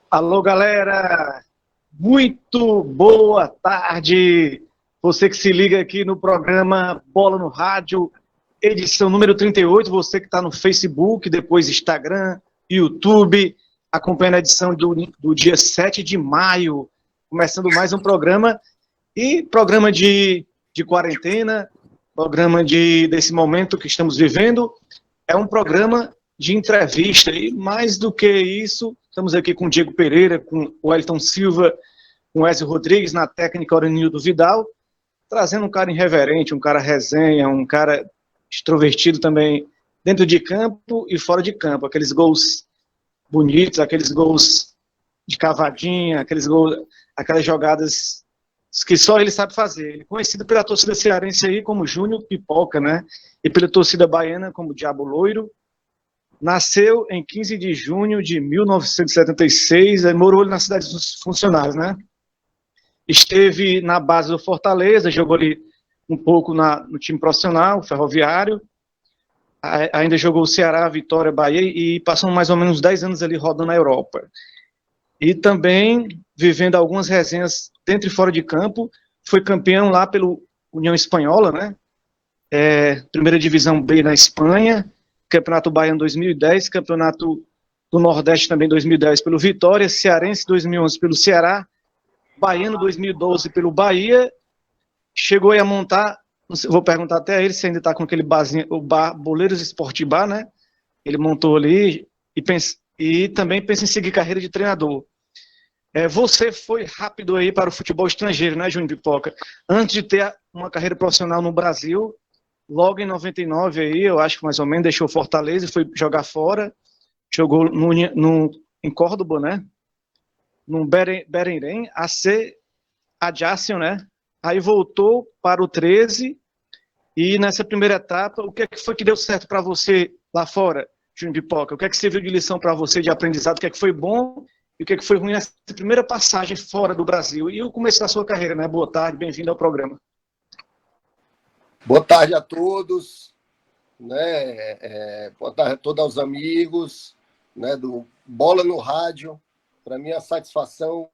Alô, galera! Muito boa tarde! Você que se liga aqui no programa Bola no Rádio, edição número 38. Você que está no Facebook, depois Instagram, YouTube, acompanhando a edição do dia 7 de maio, começando mais um programa. E programa de quarentena, programa desse momento que estamos vivendo. É um programa de entrevista, e mais do que isso, estamos aqui com o Diego Pereira, com o Wellington Silva, com o Ezio Rodrigues, na técnica Oranildo Vidal, trazendo um cara irreverente, um cara resenha, um cara extrovertido também, dentro de campo e fora de campo, aqueles gols bonitos, aqueles gols de cavadinha, aquelas jogadas que só ele sabe fazer. Ele é conhecido pela torcida cearense aí como Júnior Pipoca, né? E pela torcida baiana como Diabo Loiro. Nasceu em 15 de junho de 1976, morou na cidade dos Funcionários, né? Esteve na base do Fortaleza, jogou ali um pouco no time profissional, Ferroviário, ainda jogou o Ceará, Vitória, Bahia, e passou mais ou menos 10 anos ali rodando na Europa. E também vivendo algumas resenhas dentro e fora de campo, foi campeão lá pelo União Espanhola, né? Primeira Divisão B na Espanha, Campeonato Baiano 2010, Campeonato do Nordeste também 2010 pelo Vitória, Cearense 2011 pelo Ceará, Baiano 2012 pelo Bahia, chegou a montar, vou perguntar até a ele se ainda está com aquele barzinho, o bar Boleiros Sport Bar, né? Ele montou ali e também pensa em seguir carreira de treinador. Você foi rápido aí para o futebol estrangeiro, né, Júnior Pipoca? Antes de ter uma carreira profissional no Brasil, logo em 99 aí, eu acho que mais ou menos, deixou Fortaleza e foi jogar fora, jogou em Córdoba, né? No Bererém, AC Adjacent, né? Aí voltou para o 13 e nessa primeira etapa, o que é que foi que deu certo para você lá fora, Júnior Pipoca? O que é que serviu de lição para você de aprendizado? O que é que foi bom e o que é que foi ruim nessa primeira passagem fora do Brasil? E o começo da sua carreira, né? Boa tarde, bem-vindo ao programa. Boa tarde a todos, né? Boa tarde a todos os amigos, né? Do Bola no Rádio. Para mim é uma satisfação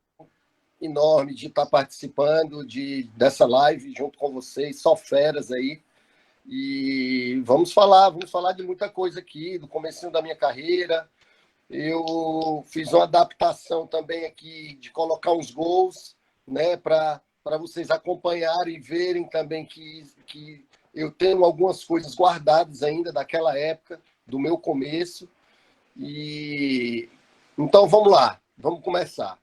enorme de estar participando dessa live junto com vocês, só feras aí. E vamos falar de muita coisa aqui, do comecinho da minha carreira. Eu fiz uma adaptação também aqui de colocar uns gols, né? Para vocês acompanharem e verem também que eu tenho algumas coisas guardadas ainda daquela época, do meu começo. E então vamos lá, vamos começar.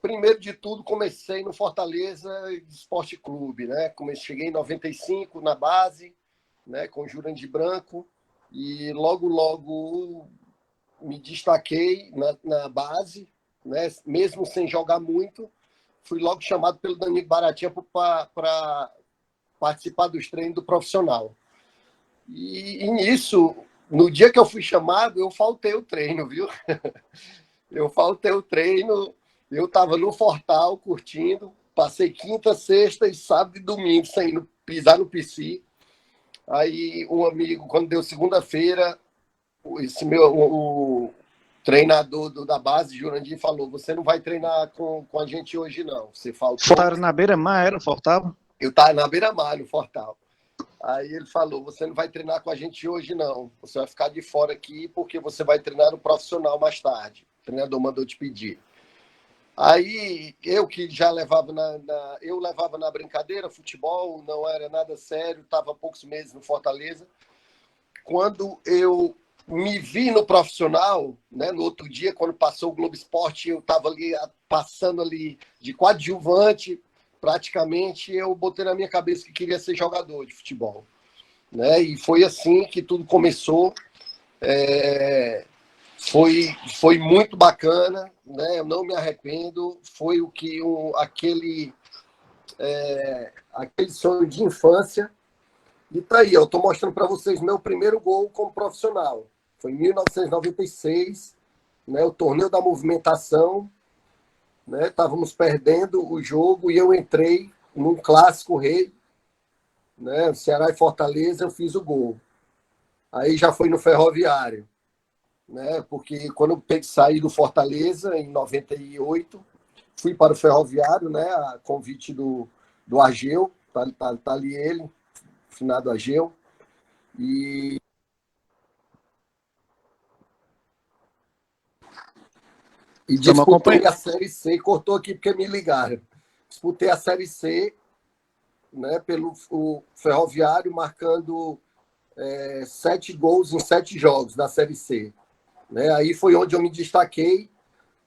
Primeiro de tudo, comecei no Fortaleza Esporte Clube, né? Cheguei em 95 na base, né? Com Jurandir Branco, e logo me destaquei na base, né? Mesmo sem jogar muito. Fui logo chamado pelo Danilo Baratinha para participar dos treinos do profissional. E nisso, no dia que eu fui chamado, eu faltei o treino, viu? Eu faltei o treino, eu estava no Fortal curtindo, passei quinta, sexta e sábado e domingo sem pisar no PC. Aí um amigo, quando deu segunda-feira, o treinador da base, Jurandir, falou: você não vai treinar com a gente hoje, não. Você faltou. Fortaram na beira-mar, era? Fortava? Eu estava na beira-mar, no Fortal. Aí ele falou: você não vai treinar com a gente hoje, não. Você vai ficar de fora aqui porque você vai treinar no profissional mais tarde. O treinador mandou te pedir. Aí eu que já levava eu levava na brincadeira, futebol, não era nada sério, estava há poucos meses no Fortaleza. Quando eu me vi no profissional, né, no outro dia, quando passou o Globo Esporte, eu estava ali, passando ali de coadjuvante, praticamente, eu botei na minha cabeça que queria ser jogador de futebol, né? E foi assim que tudo começou. Foi muito bacana, né? Eu não me arrependo. Foi aquele sonho de infância. E tá aí, eu estou mostrando para vocês meu primeiro gol como profissional. Foi em 1996, né? O torneio da movimentação, né? Estávamos perdendo o jogo e eu entrei num clássico rei, né? Ceará e Fortaleza, eu fiz o gol. Aí já foi no Ferroviário. né? Porque quando eu saí do Fortaleza, em 98, fui para o Ferroviário, né? A convite do Ageu, tá ali ele, finado Ageu, e Estamos disputei acompanhando. a Série C, cortou aqui porque me ligaram. Disputei a Série C, né, pelo o Ferroviário, marcando 7 gols em 7 jogos da Série C. Né? Aí foi onde eu me destaquei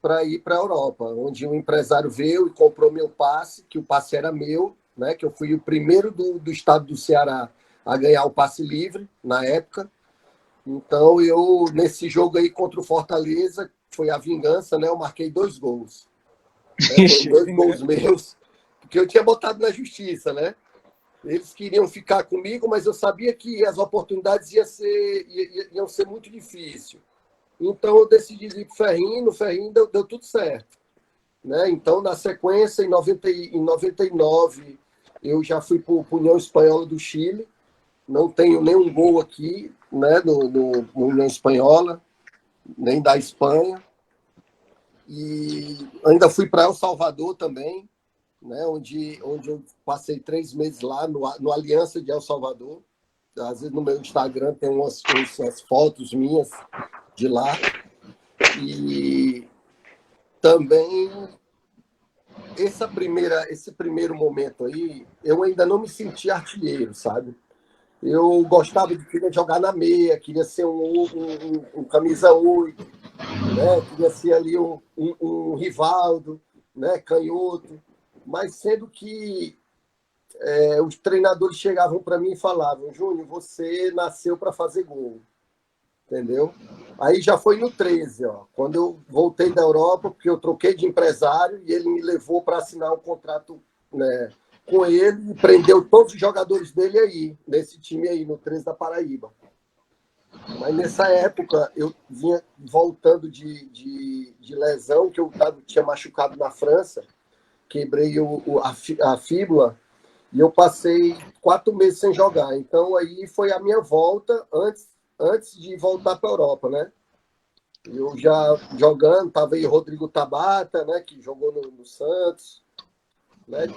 para ir para a Europa, onde o empresário veio e comprou meu passe, que o passe era meu, né, que eu fui o primeiro do estado do Ceará a ganhar o passe livre na época. Então, eu, nesse jogo aí contra o Fortaleza, foi a vingança, né? Eu marquei 2 gols. Né? Foram 2 gols meus, que eu tinha botado na justiça, né? Eles queriam ficar comigo, mas eu sabia que as oportunidades iam ser muito difíceis. Então, eu decidi ir para o Ferrinho, no Ferrinho deu tudo certo. Né? Então, na sequência, em 99, eu já fui para a União Espanhola do Chile. Não tenho nenhum gol aqui, né, no União Espanhola, nem da Espanha. E ainda fui para El Salvador também, né, onde eu passei 3 meses lá no Aliança de El Salvador. Às vezes no meu Instagram tem umas fotos minhas de lá. E também esse primeiro momento aí, eu ainda não me senti artilheiro, sabe? Eu gostava de querer jogar na meia, queria ser um camisa 8, né? Queria ser ali um Rivaldo, né? Canhoto, mas sendo que os treinadores chegavam para mim e falavam: Júnior, você nasceu para fazer gol, entendeu? Aí já foi no 13, ó, quando eu voltei da Europa, porque eu troquei de empresário e ele me levou para assinar um contrato, né, com ele, e prendeu todos os jogadores dele aí, nesse time aí, no 13 da Paraíba. Mas nessa época, eu vinha voltando de lesão, que eu tinha machucado na França, quebrei a fíbula, e eu passei 4 meses sem jogar. Então, aí foi a minha volta antes de voltar para a Europa, né? Eu já jogando, estava aí Rodrigo Tabata, né, que jogou no Santos, né?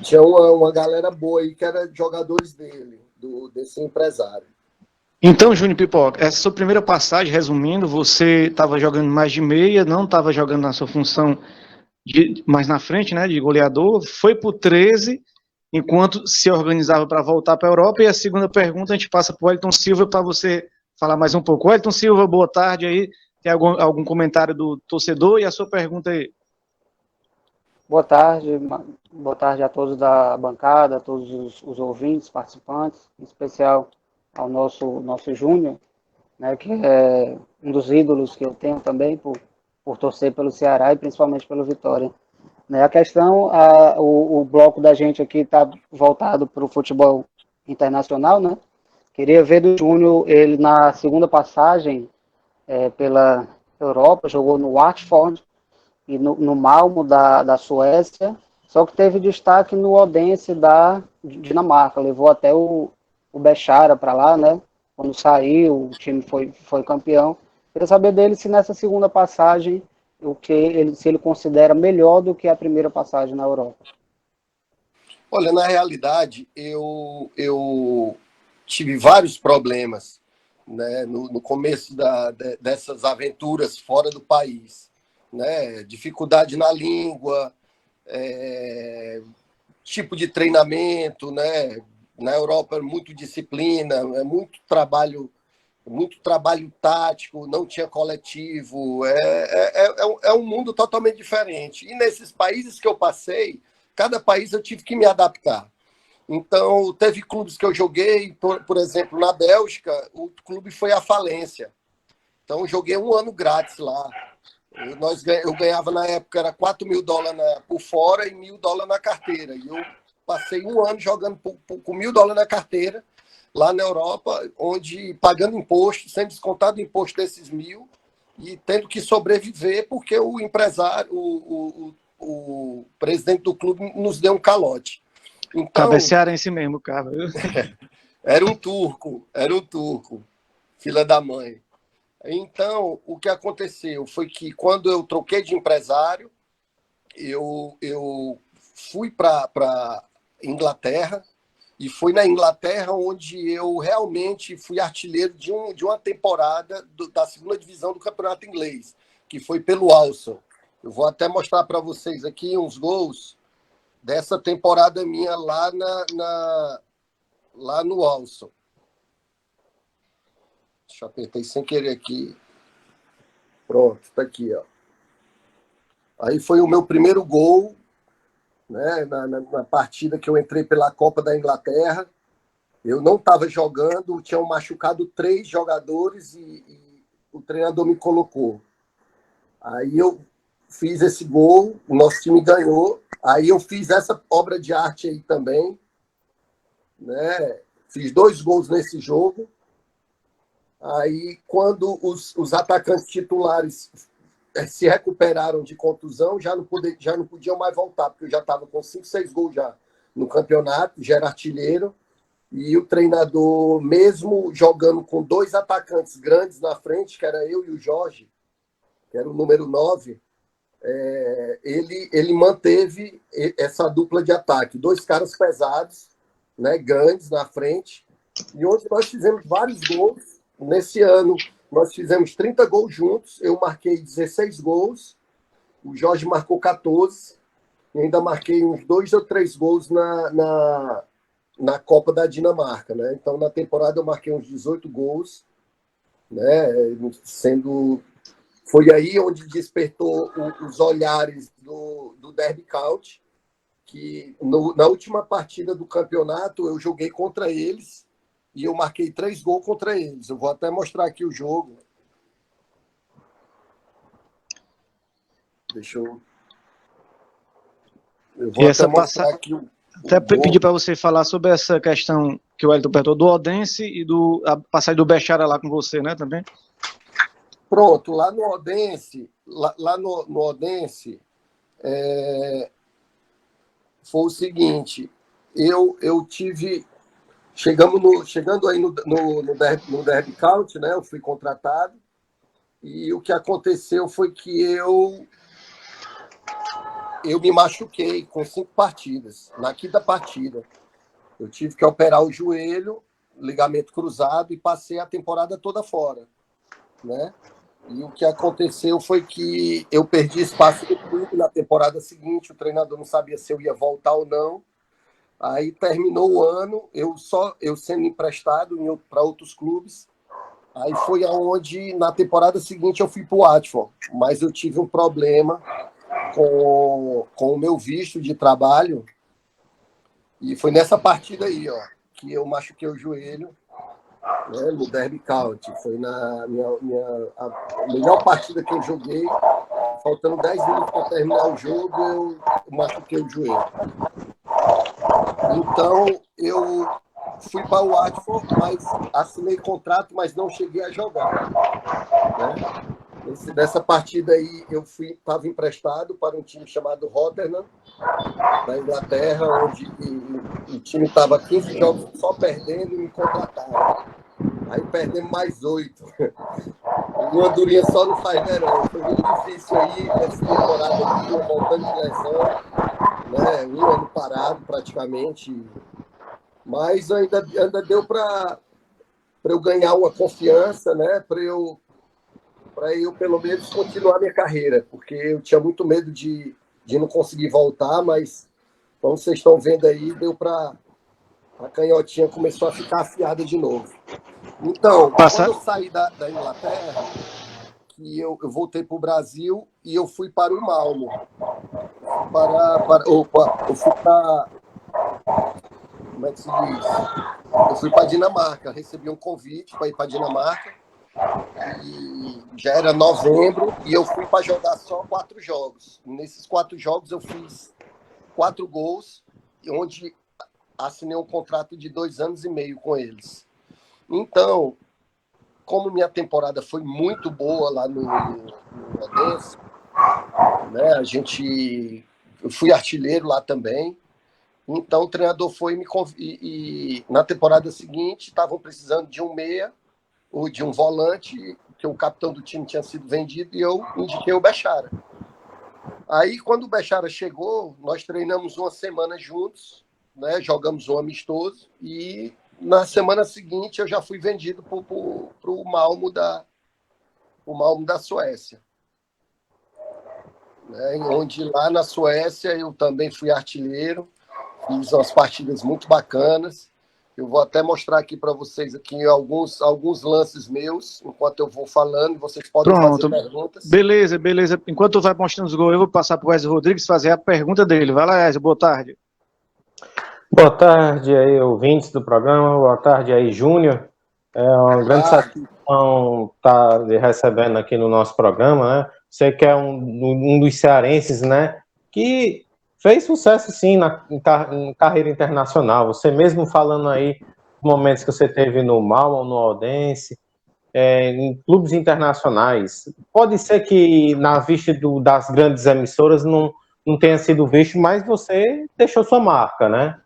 Tinha uma galera boa aí que era jogadores dele, desse empresário. Então, Júnior Pipoca, essa sua primeira passagem, resumindo, você estava jogando mais de meia, não estava jogando na sua função mais na frente, né, de goleador, foi para o 13, enquanto se organizava para voltar para a Europa. E a segunda pergunta a gente passa para o Wellington Silva para você falar mais um pouco. Wellington Silva, boa tarde aí. Tem algum comentário do torcedor? E a sua pergunta aí? Boa tarde a todos da bancada, a todos os ouvintes, participantes, em especial ao nosso Júnior, né, que é um dos ídolos que eu tenho também por torcer pelo Ceará e principalmente pelo Vitória. Né, a questão, o bloco da gente aqui está voltado para o futebol internacional, né? Queria ver do Júnior, ele na segunda passagem pela Europa, jogou no Watford e no Malmo da Suécia, só que teve destaque no Odense da Dinamarca, levou até o Bechara para lá, né? Quando saiu, o time foi campeão. Queria saber dele se nessa segunda passagem, se ele considera melhor do que a primeira passagem na Europa. Olha, na realidade, eu tive vários problemas, né, no começo dessas aventuras fora do país. Né? Dificuldade na língua, tipo de treinamento, né? Na Europa é muito disciplina, é muito trabalho tático, não tinha coletivo, é um mundo totalmente diferente. E nesses países que eu passei, cada país eu tive que me adaptar. Então, teve clubes que eu joguei, por exemplo, na Bélgica, o clube foi à falência. Então, eu joguei 1 ano grátis lá. Eu ganhava na época, era $4.000 por fora e $1.000 na carteira. E eu passei 1 ano jogando com $1.000 na carteira, lá na Europa, onde pagando imposto, sendo descontado o imposto desses 1.000 e tendo que sobreviver porque o empresário, o presidente do clube nos deu um calote. Então, Cabecearam em si mesmo, cara. era um turco, filha da mãe. Então, o que aconteceu foi que quando eu troquei de empresário, eu fui para Inglaterra, e foi na Inglaterra onde eu realmente fui artilheiro de uma temporada da segunda divisão do campeonato inglês, que foi pelo Walsall. Eu vou até mostrar para vocês aqui uns gols dessa temporada minha lá no Walsall. Deixa eu apertar sem querer aqui. Pronto, está aqui, ó. Aí foi o meu primeiro gol, né, na partida que eu entrei pela Copa da Inglaterra. Eu não estava jogando, tinham machucado 3 jogadores e o treinador me colocou. Aí eu fiz esse gol, o nosso time ganhou. Aí eu fiz essa obra de arte aí também, né? Fiz 2 gols nesse jogo. Aí, quando os atacantes titulares se recuperaram de contusão, já não podiam mais voltar, porque eu já estava com 5, 6 gols já no campeonato, já era artilheiro, e o treinador, mesmo jogando com 2 atacantes grandes na frente, que era eu e o Jorge, que era o número 9, ele manteve essa dupla de ataque, 2 caras pesados, né, grandes na frente, e onde nós fizemos vários gols. Nesse ano, nós fizemos 30 gols juntos. Eu marquei 16 gols. O Jorge marcou 14. E ainda marquei uns 2 ou 3 gols na Copa da Dinamarca, né? Então, na temporada, eu marquei uns 18 gols. Né? Foi aí onde despertou os olhares do Derby County, que na última partida do campeonato, eu joguei contra eles. E eu marquei 3 gols contra eles. Eu vou até mostrar aqui o jogo. Deixa eu... Eu vou até mostrar aqui o Até gol. pedir para você falar sobre essa questão que o Wellington perguntou do Odense e a passagem do Bechara lá com você, né, também? Pronto, lá no Odense, no Odense, foi o seguinte, eu tive... Chegando aí no Derby County, né? Eu fui contratado e o que aconteceu foi que eu me machuquei com 5 partidas. Na quinta partida, eu tive que operar o joelho, ligamento cruzado, e passei a temporada toda fora, né? E o que aconteceu foi que eu perdi espaço no clube na temporada seguinte. O treinador não sabia se eu ia voltar ou não. Aí terminou o ano, eu sendo emprestado para outros clubes. Aí foi aonde, na temporada seguinte, eu fui para o Watford. Mas eu tive um problema com o meu visto de trabalho. E foi nessa partida aí, ó, que eu machuquei o joelho, né, no Derby County. Foi a melhor partida que eu joguei. Faltando 10 minutos para terminar o jogo, eu machuquei o joelho. Então, eu fui para o Watford, mas assinei contrato, mas não cheguei a jogar. Né? Nessa partida aí, eu estava emprestado para um time chamado Rotherham, da Inglaterra, onde o time estava 15 jogos só perdendo e me contrataram. Aí perdemos mais 8. Uma durinha só não faz verão. Foi muito difícil aí, essa temporada aqui, voltando de lesão, né? Um ano parado praticamente. Mas ainda deu para eu ganhar uma confiança, né? Para eu pelo menos continuar minha carreira, porque eu tinha muito medo de não conseguir voltar, mas como vocês estão vendo aí, deu para a canhotinha começou a ficar afiada de novo. Então, quando eu saí da Inglaterra, que eu voltei para o Brasil e eu fui para o Malmo. Eu fui para... Como é que se diz? Eu fui para a Dinamarca, recebi um convite para ir para a Dinamarca, e já era novembro, e eu fui para jogar só 4 jogos. Nesses 4 jogos eu fiz 4 gols, onde assinei um contrato de 2 anos e meio com eles. Então, como minha temporada foi muito boa lá no Odense, né, eu fui artilheiro lá também. Então, o treinador foi e na temporada seguinte estavam precisando de um meia ou de um volante, porque o capitão do time tinha sido vendido e eu indiquei o Bechara. Aí, quando o Bechara chegou, nós treinamos uma semana juntos, né? Jogamos um amistoso e na semana seguinte eu já fui vendido para o Malmo da Suécia. Né? Onde lá na Suécia eu também fui artilheiro, fiz umas partidas muito bacanas. Eu vou até mostrar aqui para vocês aqui alguns lances meus, enquanto eu vou falando, vocês podem fazer perguntas. Beleza. Enquanto tu vai mostrando os gols, eu vou passar para o Wesley Rodrigues fazer a pergunta dele. Vai lá, Wesley, boa tarde. Boa tarde aí, ouvintes do programa. Boa tarde aí, Júnior. É uma grande satisfação estar recebendo aqui no nosso programa, né? Você que é um dos cearenses, né? Que fez sucesso, sim, em carreira internacional. Você mesmo falando aí dos momentos que você teve no Malmo, no Odense, em clubes internacionais. Pode ser que na vista das grandes emissoras não tenha sido visto, mas você deixou sua marca, né?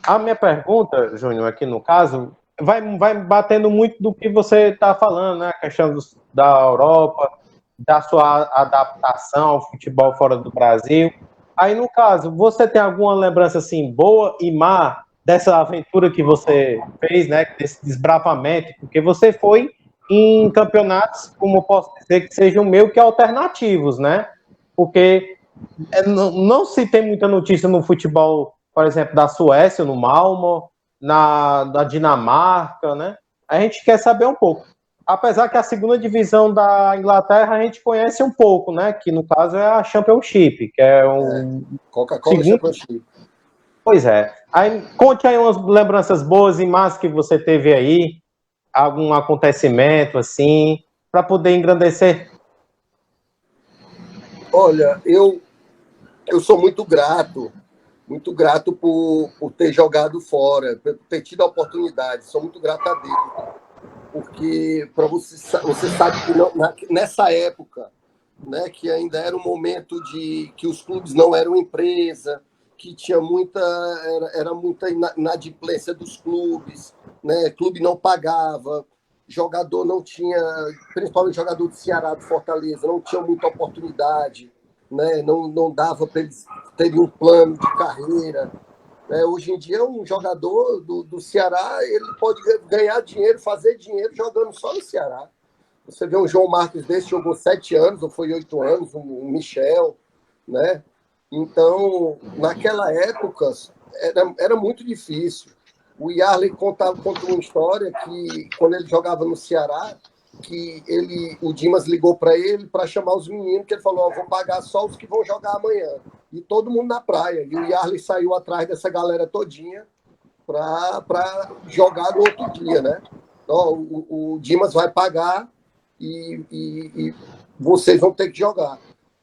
A minha pergunta, Júnior, aqui no caso, vai batendo muito do que você está falando, né? A questão da Europa, da sua adaptação ao futebol fora do Brasil. Aí, no caso, você tem alguma lembrança, assim, boa e má dessa aventura que você fez, né? Desse desbravamento, porque você foi em campeonatos, como eu posso dizer, que sejam meio que alternativos, né? Porque não se tem muita notícia no futebol, por exemplo, da Suécia, no Malmo, da Dinamarca, né? A gente quer saber um pouco. Apesar que a segunda divisão da Inglaterra a gente conhece um pouco, né? Que no caso é a Championship, que é Coca-Cola Championship. Pois é. Aí, conte aí umas lembranças boas e más que você teve aí, algum acontecimento assim, para poder engrandecer. Olha, eu sou muito grato por ter jogado fora, por ter tido a oportunidade. Sou muito grato a Deus. Porque você sabe que nessa época, né, que ainda era um momento de que os clubes não eram empresa, que tinha muita inadimplência dos clubes, né, clube não pagava, jogador não tinha, principalmente jogador do Ceará, do Fortaleza, não tinha muita oportunidade, né, não dava para eles terem um plano de carreira. Hoje em dia, um jogador do Ceará, ele pode ganhar dinheiro, fazer dinheiro jogando só no Ceará. Você vê um João Marcos desse, jogou 7 anos, ou foi 8 anos, um Michel, né? Então, naquela época, era muito difícil. O Yarley conta uma história que, quando ele jogava no Ceará, que o Dimas ligou para ele para chamar os meninos, que ele falou, vou pagar só os que vão jogar amanhã. E todo mundo na praia. E o Yarley saiu atrás dessa galera todinha para jogar no outro dia, né? O Dimas vai pagar e vocês vão ter que jogar.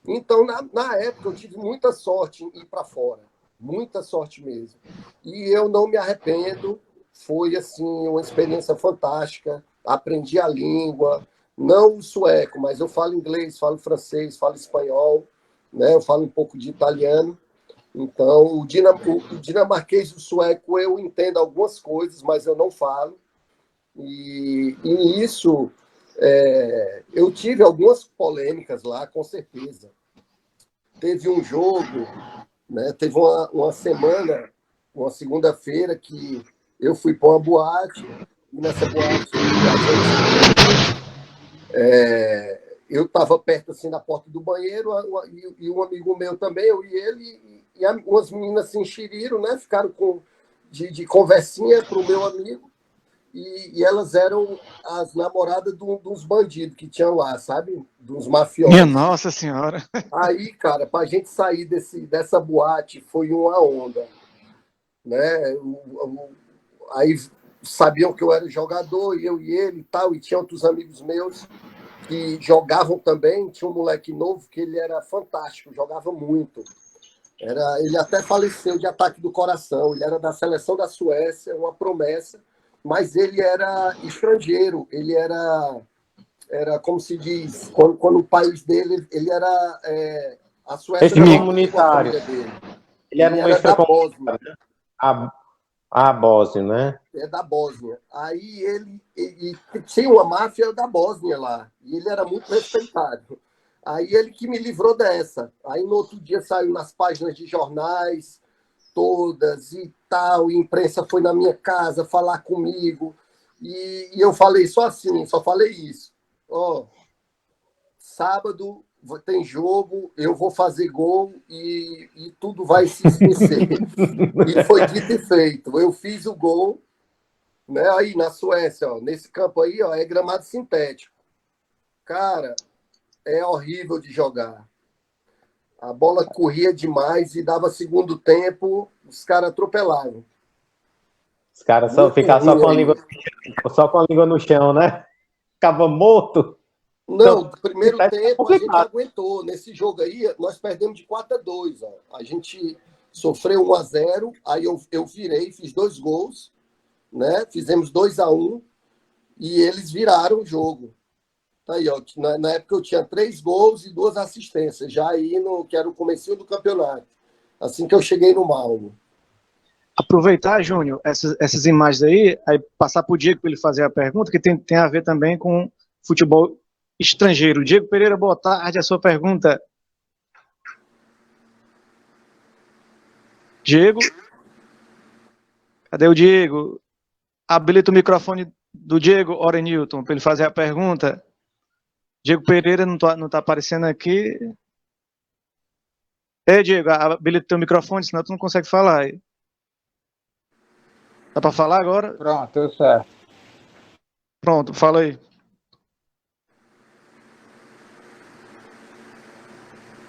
Então, na época, eu tive muita sorte em ir para fora. Muita sorte mesmo. E eu não me arrependo. Foi, assim, uma experiência fantástica. Aprendi a língua, não o sueco, mas eu falo inglês, falo francês, falo espanhol, né? Eu falo um pouco de italiano. Então, o dinamarquês e o sueco eu entendo algumas coisas, mas eu não falo. E isso, eu tive algumas polêmicas lá, com certeza. Teve um jogo, né? Teve uma semana, uma segunda-feira, que eu fui para uma boate. E nessa boate, eu estava perto, assim, da porta do banheiro, e um amigo meu também, eu e ele, e umas meninas se enxeriram, né? Ficaram de conversinha para o meu amigo, e elas eram as namoradas dos bandidos que tinham lá, sabe? Dos mafiosos. Minha Nossa Senhora! Aí, cara, para a gente sair dessa boate, foi uma onda, né? Aí sabiam que eu era jogador, eu e ele e tal, e tinha outros amigos meus que jogavam também. Tinha um moleque novo que ele era fantástico, jogava muito. Ele até faleceu de ataque do coração, ele era da seleção da Suécia, uma promessa, mas ele era estrangeiro, ele era como se diz, quando o país dele, ele era a Suécia extracomunitário. Ele era um da Bósnia. Ah, Bósnia, né? É da Bósnia. Aí ele tinha uma máfia da Bósnia lá, e ele era muito respeitado. Aí ele que me livrou dessa. Aí no outro dia saiu nas páginas de jornais, todas e tal, e a imprensa foi na minha casa falar comigo, e eu falei só assim, só falei isso. Ó, sábado tem jogo, eu vou fazer gol e tudo vai se esquecer. E foi dito e feito. Eu fiz o gol, né? Aí na Suécia, ó, nesse campo aí, ó, é gramado sintético. Cara, é horrível de jogar. A bola corria demais e dava segundo tempo, os caras atropelavam. Os caras só Muito ficavam só ruim com a aí. língua, só com a língua no chão, né? Ficava morto. Não, Então, no primeiro é tempo a gente complicado. aguentou. Nesse jogo aí, nós perdemos de 4-2. Ó. A gente sofreu 1-0, aí eu virei, fiz 2 gols, né? Fizemos 2-1 e eles viraram o jogo. Tá aí, ó. Na época eu tinha 3 gols e 2 assistências, já aí no que era o comecinho do campeonato. Assim que eu cheguei no Malmo. Aproveitar, Júnior, essas imagens aí passar para o Diego para ele fazer a pergunta, que tem a ver também com futebol estrangeiro. Diego Pereira, boa tarde. A sua pergunta. Diego? Cadê o Diego? Habilita o microfone do Diego Orenilton para ele fazer a pergunta. Diego Pereira não tá aparecendo aqui. Diego, habilita o teu microfone, senão tu não consegue falar. Dá para falar agora? Pronto, tudo certo. Pronto, fala aí.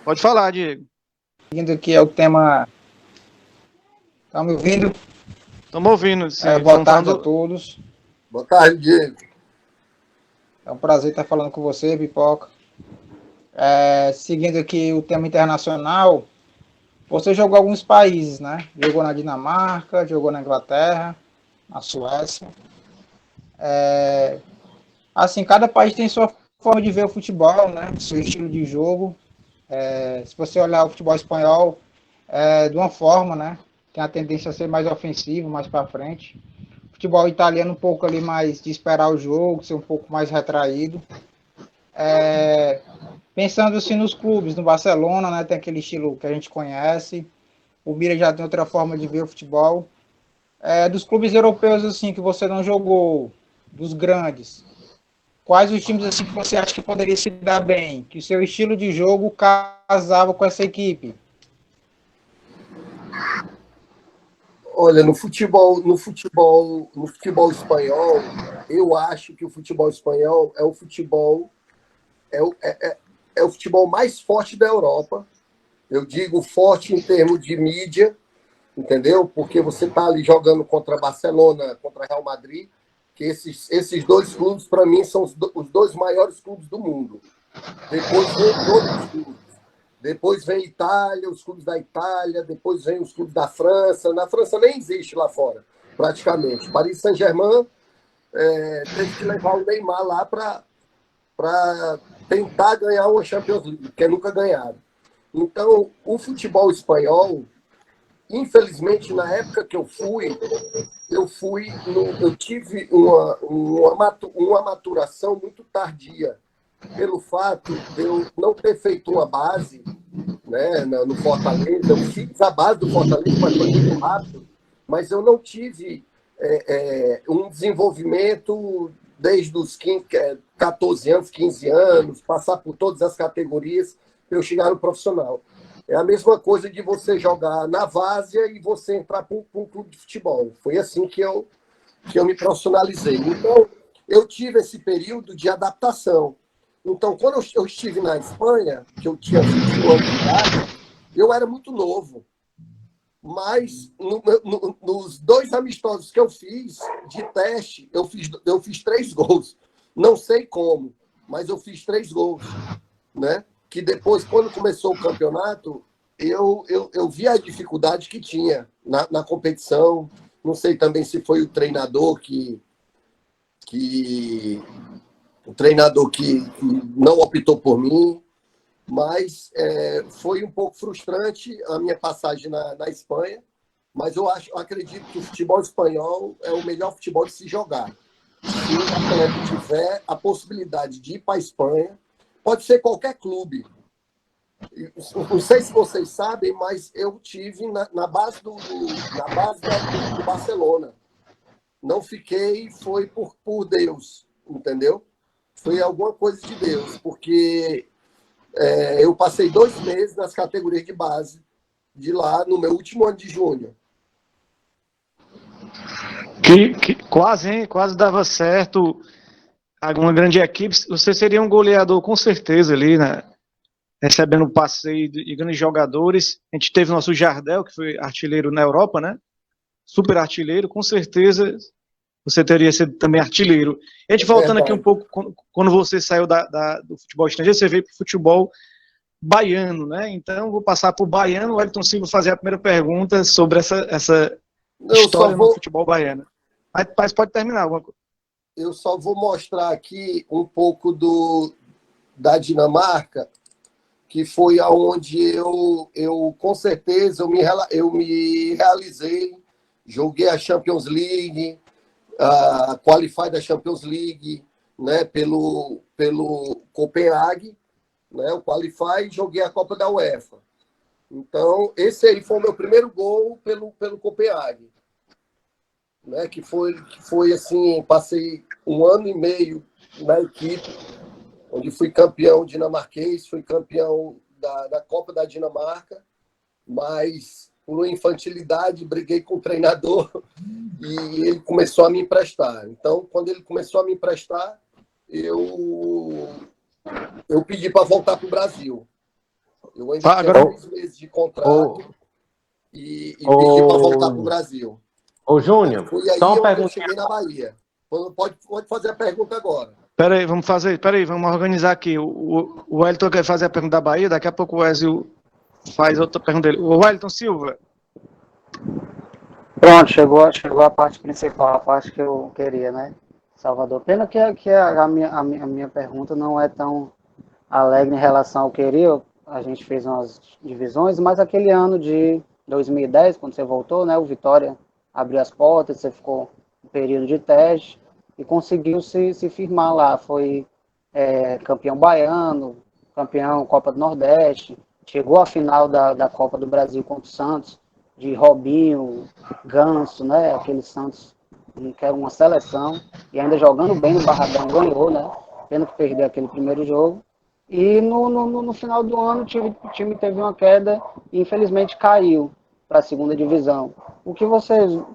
Pode falar, Diego. Seguindo aqui é o tema. Tá me ouvindo? Estamos ouvindo, sim. Boa tarde a todos. Boa tarde, Diego. É um prazer estar falando com você, Pipoca. Seguindo aqui o tema internacional, você jogou alguns países, né? Jogou na Dinamarca, jogou na Inglaterra, na Suécia. Assim, cada país tem sua forma de ver o futebol, né? Seu estilo de jogo. Se você olhar o futebol espanhol, de uma forma, né? Tem a tendência a ser mais ofensivo, mais para frente. O futebol italiano um pouco ali mais de esperar o jogo, ser um pouco mais retraído. Pensando assim nos clubes, no Barcelona, né? Tem aquele estilo que a gente conhece. O Mira já tem outra forma de ver o futebol. Dos clubes europeus assim que você não jogou, dos grandes, quais os times assim que você acha que poderia se dar bem, que o seu estilo de jogo casava com essa equipe? Olha, no futebol espanhol, eu acho que o futebol espanhol é o futebol é o futebol mais forte da Europa. Eu digo forte em termos de mídia, entendeu? Porque você está ali jogando contra Barcelona, contra Real Madrid, que esses 2 clubes, para mim, são os 2 maiores clubes do mundo. Depois vem outros clubes. Depois vem Itália, os clubes da Itália, depois vem os clubes da França. Na França nem existe lá fora, praticamente. Paris Saint-Germain teve que levar o Neymar lá para tentar ganhar uma Champions League, que é nunca ganhado. Então, o futebol espanhol, infelizmente, na época que eu tive uma maturação muito tardia, pelo fato de eu não ter feito uma base, né, no Fortaleza. Eu fiz a base do Fortaleza, mas foi muito rápido, mas eu não tive um desenvolvimento desde os 14 anos, 15 anos, passar por todas as categorias para eu chegar no profissional. É a mesma coisa de você jogar na várzea e você entrar para um clube de futebol. Foi assim que eu me profissionalizei. Então, eu tive esse período de adaptação. Então, quando eu estive na Espanha, que eu tinha 21 anos de idade, eu era muito novo. Mas nos 2 amistosos que eu fiz de teste, eu fiz 3 gols. Não sei como, mas eu fiz 3 gols. Né? Que depois, quando começou o campeonato, eu vi a dificuldade que tinha na competição. Não sei também se foi o treinador que não optou por mim, mas foi um pouco frustrante a minha passagem na Espanha, Mas eu acredito que o futebol espanhol é o melhor futebol de se jogar. Se o atleta tiver a possibilidade de ir para a Espanha, pode ser qualquer clube. Não sei se vocês sabem, mas eu tive na base do Barcelona. Não fiquei, foi por Deus, entendeu? Foi alguma coisa de Deus, porque eu passei 2 meses nas categorias de base de lá, no meu último ano de júnior. Que quase, hein? Quase dava certo. Alguma grande equipe, você seria um goleador com certeza ali, né? Recebendo passeio de grandes jogadores. A gente teve o nosso Jardel, que foi artilheiro na Europa, né? Super artilheiro, com certeza você teria sido também artilheiro. E a gente voltando aqui um pouco, quando você saiu do futebol estrangeiro, você veio para o futebol baiano, né? Então, vou passar para o baiano, o Wellington Silva fazer a primeira pergunta sobre essa história no futebol baiano. Mas pode terminar alguma coisa. Eu só vou mostrar aqui um pouco da Dinamarca, que foi aonde eu com certeza eu me realizei, joguei a Champions League, a Qualify da Champions League, né, pelo Copenhague, né, o Qualify, e joguei a Copa da UEFA. Então, esse aí foi o meu primeiro gol pelo Copenhague, né, que foi assim, passei 1 ano e meio na equipe, onde fui campeão dinamarquês, fui campeão da Copa da Dinamarca, mas por infantilidade briguei com o treinador e ele começou a me emprestar. Então, quando ele começou a me emprestar, eu pedi para voltar para o Brasil. Eu ainda tinha 3 meses de contrato e pedi para voltar para o Brasil. Ô, Júnior, foi aí só uma onde pergunta. eu cheguei na Bahia. Pode fazer a pergunta agora. Peraí, vamos organizar aqui. O Wellington quer fazer a pergunta da Bahia, daqui a pouco o Ezio faz outra pergunta dele. O Wellington Silva. Pronto, chegou a parte principal, a parte que eu queria, né? Salvador. Pena que a minha pergunta não é tão alegre em relação ao que eu queria. A gente fez umas divisões, mas aquele ano de 2010, quando você voltou, né? O Vitória abriu as portas, você ficou um período de teste e conseguiu se firmar lá. Foi campeão baiano, campeão Copa do Nordeste, chegou à final da Copa do Brasil contra o Santos, de Robinho, Ganso, né? Aquele Santos que era uma seleção, e ainda jogando bem no Barradão, ganhou, né? Tendo que perder aquele primeiro jogo. E no final do ano o time teve uma queda e infelizmente caiu para a segunda divisão.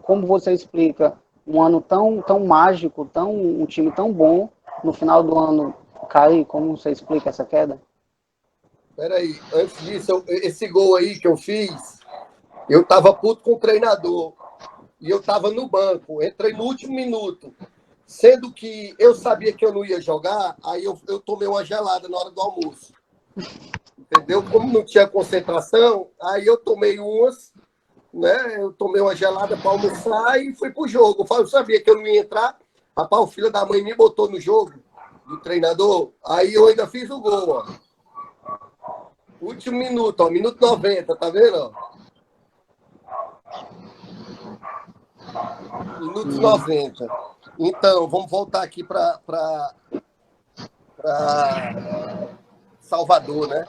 Como você explica um ano tão mágico, um time tão bom, no final do ano cair? Como você explica essa queda? Peraí, antes disso, esse gol aí que eu fiz, eu tava puto com o treinador e eu tava no banco, entrei no último minuto, sendo que eu sabia que eu não ia jogar, aí eu tomei uma gelada na hora do almoço, entendeu? Como não tinha concentração, aí eu tomei umas, né? Eu tomei uma gelada para almoçar e fui pro jogo. Eu sabia que eu não ia entrar, rapaz, o filho da mãe me botou no jogo do treinador, aí eu ainda fiz o gol, ó. Último minuto, ó, minuto 90, tá vendo? Minutos 90. Então, vamos voltar aqui para Salvador, né?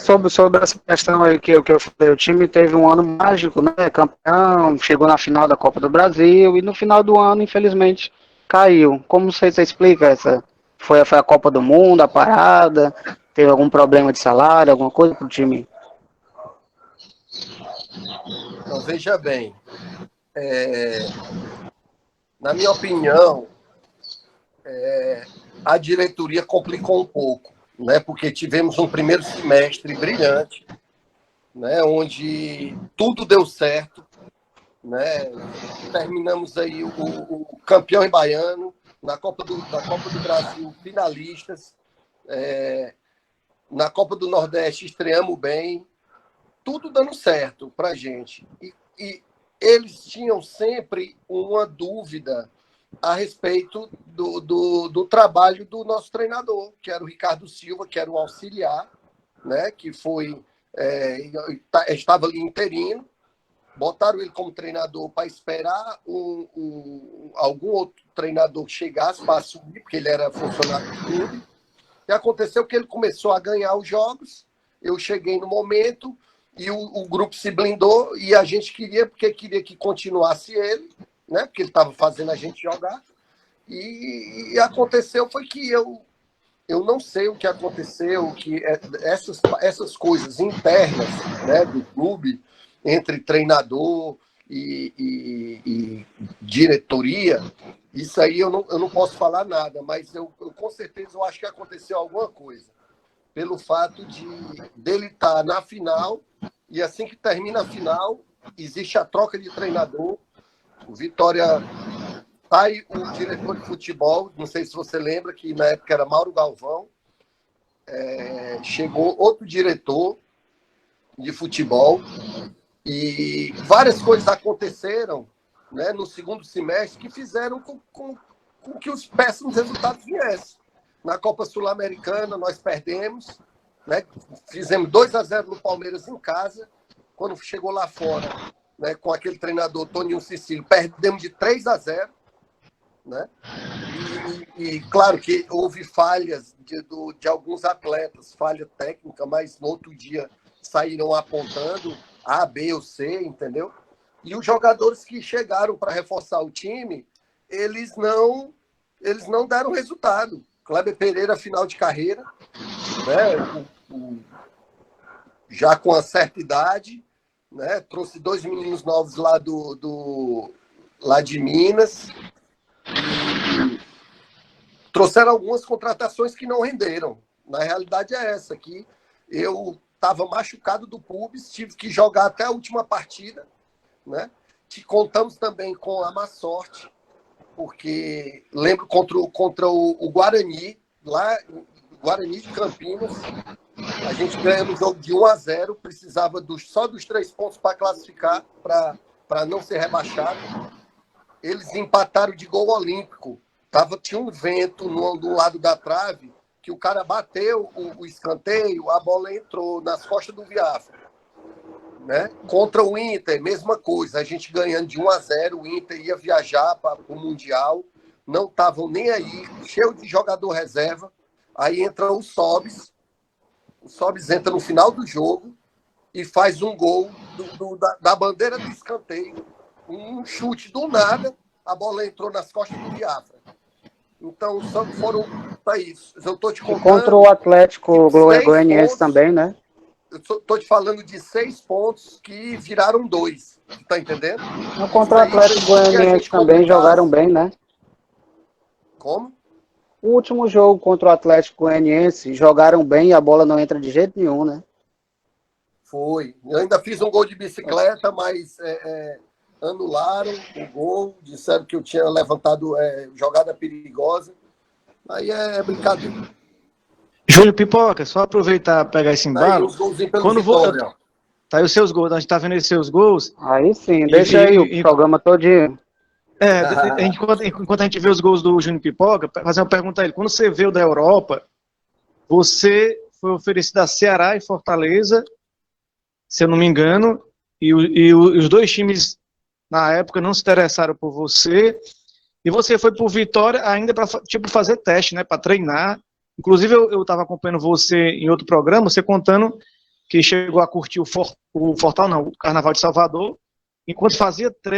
Sobre essa questão aí que eu falei, o time teve um ano mágico, né? Campeão, chegou na final da Copa do Brasil e no final do ano, infelizmente, caiu. Como você explica essa? Foi a Copa do Mundo, a parada? Teve algum problema de salário, alguma coisa pro time? Então, veja bem, na minha opinião, a diretoria complicou um pouco, né? Porque tivemos um primeiro semestre brilhante, né? Onde tudo deu certo, né? Terminamos aí o campeão em baiano, na Copa do Brasil, finalistas, na Copa do Nordeste estreamos bem, tudo dando certo para a gente. E eles tinham sempre uma dúvida a respeito do trabalho do nosso treinador, que era o Ricardo Silva, que era o auxiliar, né? Que foi estava ali interino, botaram ele como treinador para esperar algum outro treinador que chegasse para assumir, porque ele era funcionário do clube. E aconteceu que ele começou a ganhar os jogos, eu cheguei no momento e o grupo se blindou e a gente queria que continuasse ele, né? Porque ele estava fazendo a gente jogar. E aconteceu foi que eu não sei o que aconteceu, que essas coisas internas, né, do clube, entre treinador e diretoria, isso aí eu não posso falar nada, mas eu com certeza eu acho que aconteceu alguma coisa. Pelo fato dele estar na final, e assim que termina a final, existe a troca de treinador. O Vitória sai o diretor de futebol, não sei se você lembra, que na época era Mauro Galvão, chegou outro diretor de futebol, e várias coisas aconteceram, né, no segundo semestre que fizeram com que os péssimos resultados viessem. Na Copa Sul-Americana nós perdemos, né, fizemos 2-0 no Palmeiras em casa. Quando chegou lá fora, né, com aquele treinador Toninho Cecílio, perdemos de 3-0, né? E claro que houve falhas de alguns atletas, falha técnica, mas no outro dia saíram apontando A, B ou C, entendeu? E os jogadores que chegaram para reforçar o time, eles não deram resultado. Kleber Pereira, final de carreira, né? Já com uma certa idade, né? Trouxe 2 meninos novos lá lá de Minas. E trouxeram algumas contratações que não renderam. Na realidade é essa, que eu estava machucado do pubis, tive que jogar até a última partida, né? Contamos também com a má sorte, porque lembro contra o Guarani, lá Guarani de Campinas, a gente ganhou um jogo de 1-0, precisava só dos 3 pontos para classificar, para não ser rebaixado. Eles empataram de gol olímpico. Tinha um vento do lado da trave, que o cara bateu o escanteio, a bola entrou nas costas do Viafra. Né? Contra o Inter, mesma coisa. A gente ganhando de 1-0, o Inter ia viajar para o Mundial, não estavam nem aí, cheio de jogador reserva. Aí entra o Sobis entra no final do jogo e faz um gol da bandeira do escanteio. Um chute do nada, a bola entrou nas costas do Viafra. Então, foram isso. Eu estou te contando. Contra o Atlético Goianiense também, né? Eu estou te falando de 6 pontos que viraram 2. Tá entendendo? Contra o Atlético Goianiense também jogaram bem, né? Como? O último jogo contra o Atlético Goianiense jogaram bem e a bola não entra de jeito nenhum, né? Foi. Eu ainda fiz um gol de bicicleta, mas anularam o gol, disseram que eu tinha levantado jogada perigosa. Aí é brincadeira. Júnior Pipoca, só aproveitar e pegar esse embalo. Aí os golzinhos pelo Vitória. Tá aí os seus gols, a gente tá vendo aí os seus gols. Aí sim, deixa aí o programa todinho. Enquanto a gente vê os gols do Júnior Pipoca, fazer uma pergunta a ele. Quando você veio da Europa, você foi oferecido a Ceará e Fortaleza, se eu não me engano, e os 2 times, na época, não se interessaram por você, e você foi por Vitória ainda para fazer teste, né, para treinar. Inclusive, eu estava acompanhando você em outro programa, você contando que chegou a curtir o Carnaval de Salvador, enquanto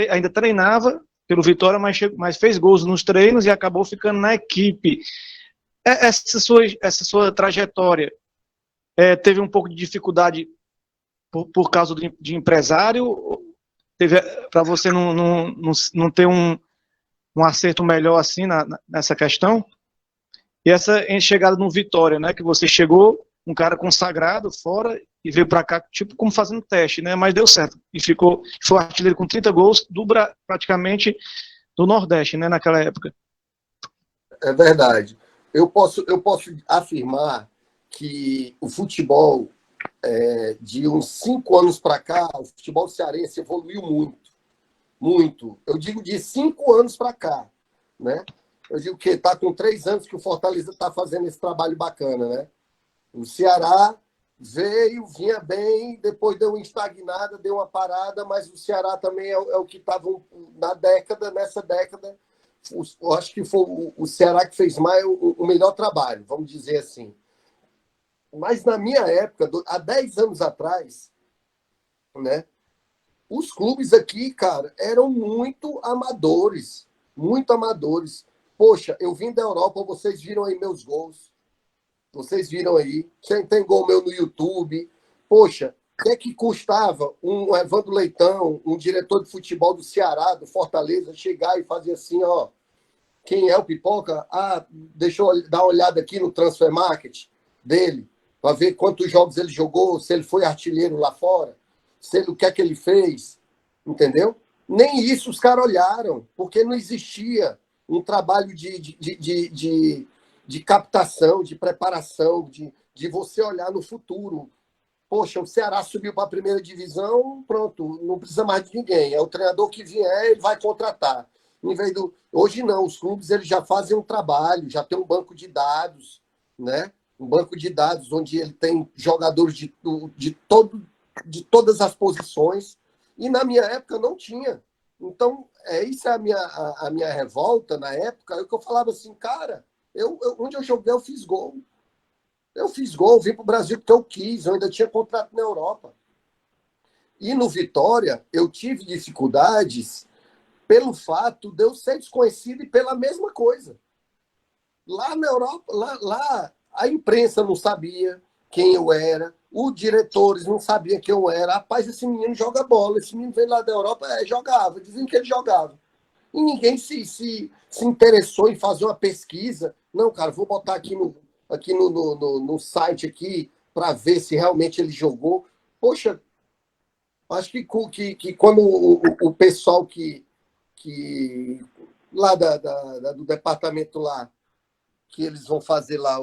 ainda treinava pelo Vitória, mas fez gols nos treinos e acabou ficando na equipe. Essa sua trajetória teve um pouco de dificuldade por causa de empresário? Teve para você não ter um acerto melhor assim nessa questão? E essa chegada no Vitória, né, que você chegou, um cara consagrado fora e veio para cá, tipo, como fazendo teste, né, mas deu certo. E foi artilheiro com 30 gols praticamente do Nordeste, né, naquela época. É verdade. Eu posso afirmar que o futebol, de uns 5 anos para cá, o futebol cearense evoluiu muito. Muito. Eu digo de 5 anos para cá, né? Eu digo que está com 3 anos que o Fortaleza está fazendo esse trabalho bacana, né? O Ceará veio, vinha bem, depois deu uma estagnada, deu uma parada, mas o Ceará também é o que estava nessa década, eu acho que foi o Ceará que fez mais o melhor trabalho, vamos dizer assim. Mas na minha época, há 10 anos atrás, né, os clubes aqui, cara, eram muito amadores, muito amadores. Poxa, eu vim da Europa, vocês viram aí meus gols. Vocês viram aí. Tem gol meu no YouTube. Poxa, o que é que custava um Evandro Leitão, um diretor de futebol do Ceará, do Fortaleza, chegar e fazer assim, ó, quem é o Pipoca? Ah, deixa eu dar uma olhada aqui no Transfer Market dele, para ver quantos jogos ele jogou, se ele foi artilheiro lá fora, o que é que ele fez, entendeu? Nem isso os caras olharam, porque não existia um trabalho de captação, de preparação, de você olhar no futuro. Poxa, o Ceará subiu para a primeira divisão, pronto, não precisa mais de ninguém. É o treinador que vier, ele vai contratar. Em vez do... Hoje não, os clubes eles já fazem um trabalho, já tem um banco de dados, né? Um banco de dados onde ele tem jogadores de todas as posições. E na minha época não tinha. Então, isso é a minha revolta na época, é o que eu falava assim, cara, onde eu joguei, eu fiz gol. Eu fiz gol, vim para o Brasil porque eu quis, eu ainda tinha contrato na Europa. E no Vitória, eu tive dificuldades pelo fato de eu ser desconhecido e pela mesma coisa. Lá na Europa, lá a imprensa não sabia quem eu era, os diretores não sabiam quem eu era. Rapaz, esse menino joga bola, esse menino veio lá da Europa, jogava, diziam que ele jogava. E ninguém se interessou em fazer uma pesquisa. Não, cara, vou botar aqui no site aqui para ver se realmente ele jogou. Poxa, acho que quando o pessoal que lá do departamento lá, que eles vão fazer lá,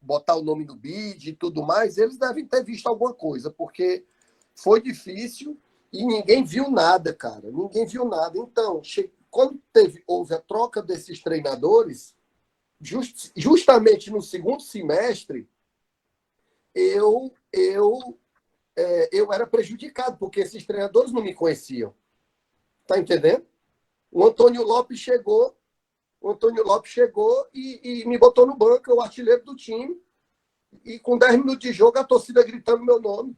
botar o nome no bid e tudo mais, eles devem ter visto alguma coisa, porque foi difícil e ninguém viu nada, cara. Ninguém viu nada. Então, quando houve a troca desses treinadores, justamente no segundo semestre, eu era prejudicado, porque esses treinadores não me conheciam. Tá entendendo? O Antônio Lopes chegou e me botou no banco, o artilheiro do time, e com 10 minutos de jogo, a torcida gritando meu nome.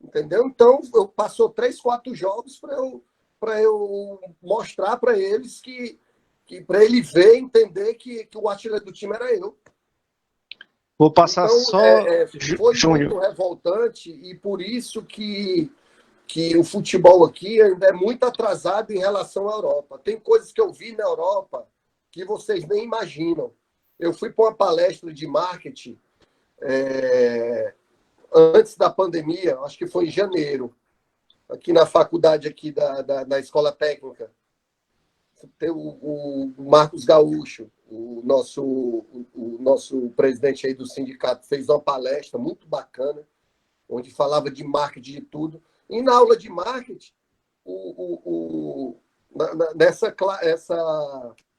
Entendeu? Então, passou 3, 4 jogos para eu mostrar para eles que para ele ver, entender que o artilheiro do time era eu. Vou passar então, só... Foi Júnior. muito revoltante e por isso que o futebol aqui ainda é muito atrasado em relação à Europa. Tem coisas que eu vi na Europa que vocês nem imaginam. Eu fui para uma palestra de marketing antes da pandemia, acho que foi em janeiro, aqui na faculdade aqui da Escola Técnica. Tem o Marcos Gaúcho, o nosso presidente aí do sindicato, fez uma palestra muito bacana, onde falava de marketing de tudo. E na aula de marketing,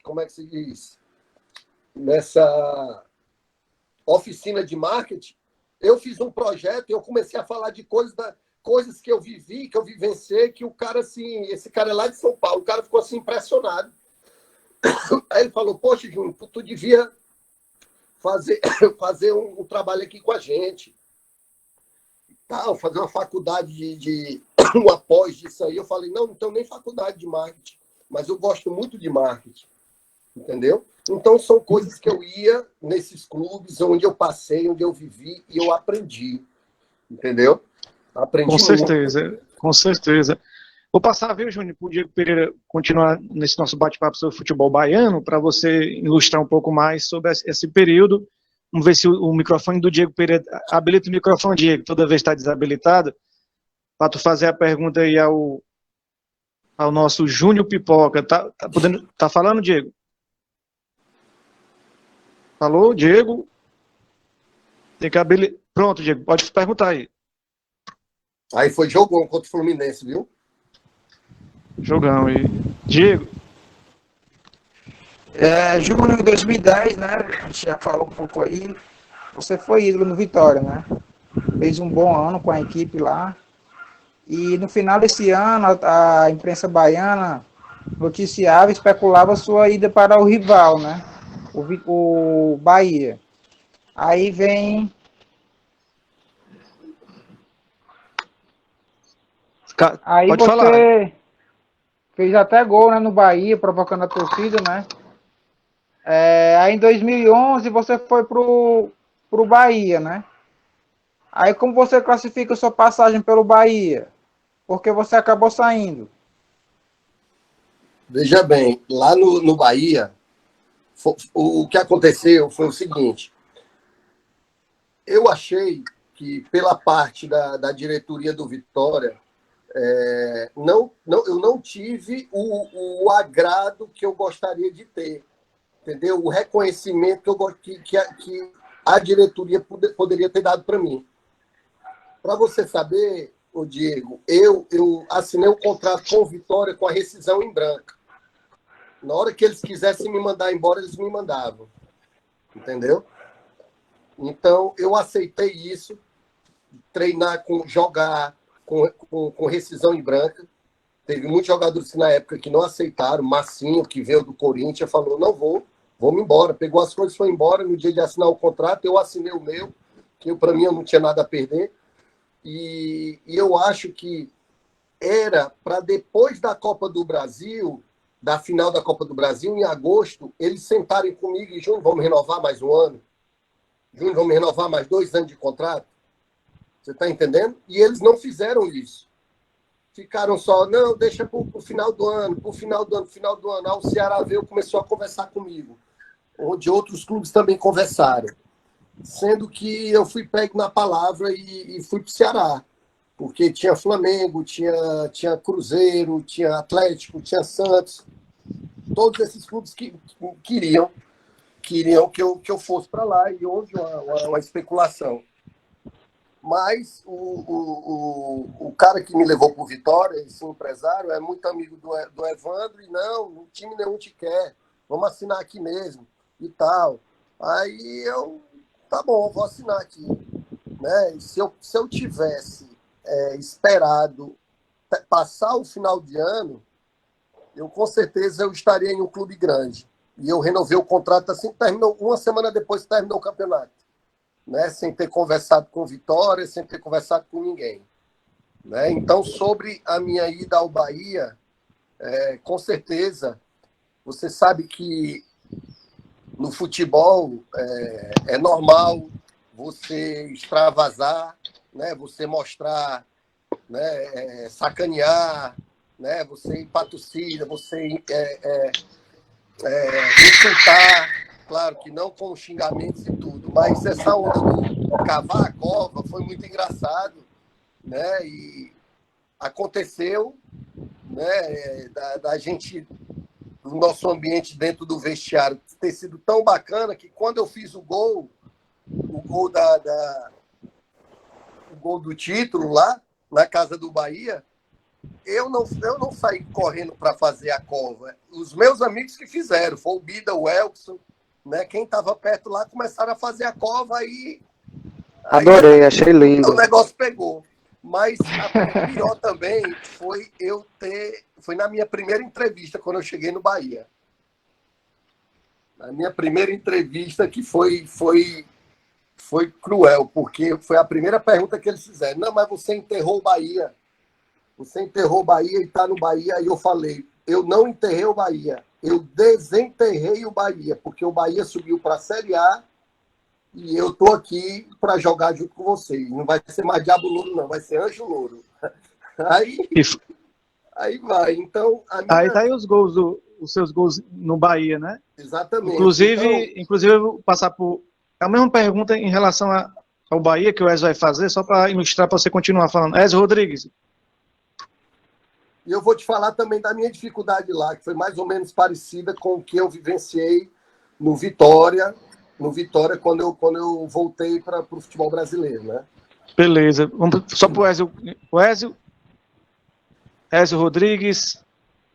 como é que se diz? Nessa oficina de marketing, eu fiz um projeto e eu comecei a falar de coisas que eu vivi, que eu vivenciei, que o cara, assim, esse cara é lá de São Paulo, o cara ficou assim impressionado. Aí ele falou, poxa, Júnior, tu devia fazer um trabalho aqui com a gente. Fazer uma faculdade de uma pós disso aí. Eu falei, não tenho nem faculdade de marketing, mas eu gosto muito de marketing, entendeu? Então, são coisas que eu ia nesses clubes, onde eu passei, onde eu vivi, e eu aprendi, entendeu? Aprendi com certeza, muito. Com certeza. Vou passar, viu, Júnior, para o Diego Pereira continuar nesse nosso bate-papo sobre futebol baiano, para você ilustrar um pouco mais sobre esse período. Vamos ver se o microfone do Diego Pereira... Habilita o microfone, Diego, toda vez está desabilitado, para tu fazer a pergunta aí ao nosso Júnior Pipoca. Tá falando, Diego? Falou, Diego? Tem que habilitar. Pronto, Diego, pode perguntar aí. Aí foi jogão contra o Fluminense, viu? Jogão aí. Diego? Júnior, em 2010, né? A gente já falou um pouco aí. você foi ídolo no Vitória, né? Fez um bom ano com a equipe lá. E no final desse ano, a imprensa baiana noticiava e especulava sua ida para o rival, né? O Bahia. Aí vem... Aí Pode você falar. fez até gol, né, no Bahia, provocando a torcida, né? Aí em 2011 você foi pro Bahia, né? Aí como você classifica sua passagem pelo Bahia? Porque você acabou saindo. Veja bem, lá no Bahia, o que aconteceu foi o seguinte. Eu achei que, pela parte da diretoria do Vitória, eu não tive o agrado que eu gostaria de ter, entendeu? O reconhecimento que a diretoria poderia ter dado para mim. Para você saber, o Diego, eu assinei um contrato com o Vitória com a rescisão em branco. Na hora que eles quisessem me mandar embora, eles me mandavam. Entendeu? Então, eu aceitei isso, treinar, jogar com rescisão em branca. Teve muitos jogadores na época que não aceitaram. Massinho, que veio do Corinthians, falou, não vou-me embora. Pegou as coisas e foi embora. No dia de assinar o contrato, eu assinei o meu, que para mim eu não tinha nada a perder. E eu acho que era para depois da Copa do Brasil, da final da Copa do Brasil, em agosto, eles sentarem comigo e, Júnior, vamos renovar mais um ano? Júnior, vamos renovar mais 2 anos de contrato? Você está entendendo? E eles não fizeram isso. Ficaram só, não, deixa para o final do ano, para o final do ano. Aí o Ceará veio, começou a conversar comigo, onde outros clubes também conversaram. Sendo que eu fui pego na palavra e fui para o Ceará. Porque tinha Flamengo, tinha Cruzeiro, tinha Atlético, tinha Santos. Todos esses clubes que queriam que eu fosse para lá, e houve uma especulação. Mas o cara que me levou para o Vitória, esse empresário, é muito amigo do Evandro, e não, o time nenhum te quer, vamos assinar aqui mesmo, e tal. Aí eu, tá bom, vou assinar aqui. Né? Se eu tivesse esperado passar o final de ano, com certeza eu estaria em um clube grande. E eu renovei o contrato assim, terminou uma semana depois que terminou o campeonato. Né? Sem ter conversado com Vitória, sem ter conversado com ninguém. Né? Então, sobre a minha ida ao Bahia, com certeza, você sabe que no futebol é normal você extravasar, né? Você mostrar, né? Sacanear, né? Você ir para a torcida, você insultar, claro que não com xingamentos e tudo, mas essa onda do cavar a cova foi muito engraçado, né? E aconteceu, né? Da gente, do nosso ambiente dentro do vestiário ter sido tão bacana que quando eu fiz o gol do título lá na casa do Bahia, eu não saí correndo para fazer a cova. Os meus amigos que fizeram, foi o Bida, o Elkson, né? Quem estava perto lá começaram a fazer a cova e Adorei, achei lindo. O negócio pegou. Mas o pior também foi foi na minha primeira entrevista quando eu cheguei no Bahia. Na minha primeira entrevista que foi cruel, porque foi a primeira pergunta que eles fizeram. Não, mas você enterrou o Bahia. Você enterrou o Bahia e está no Bahia. Aí eu falei, eu não enterrei o Bahia. Eu desenterrei o Bahia, porque o Bahia subiu para a Série A e eu estou aqui para jogar junto com vocês. Não vai ser mais Diabo Louro, não. Vai ser Anjo Louro. Aí vai. Então, Aí tá aí os seus gols no Bahia, né? Exatamente. Inclusive eu vou passar por a mesma pergunta em relação ao Bahia que o Ezio vai fazer, só para ilustrar, para você continuar falando. Ezio Rodrigues. E eu vou te falar também da minha dificuldade lá, que foi mais ou menos parecida com o que eu vivenciei no Vitória, quando eu voltei para o futebol brasileiro, né? Beleza. Vamos só para o Ezio Rodrigues.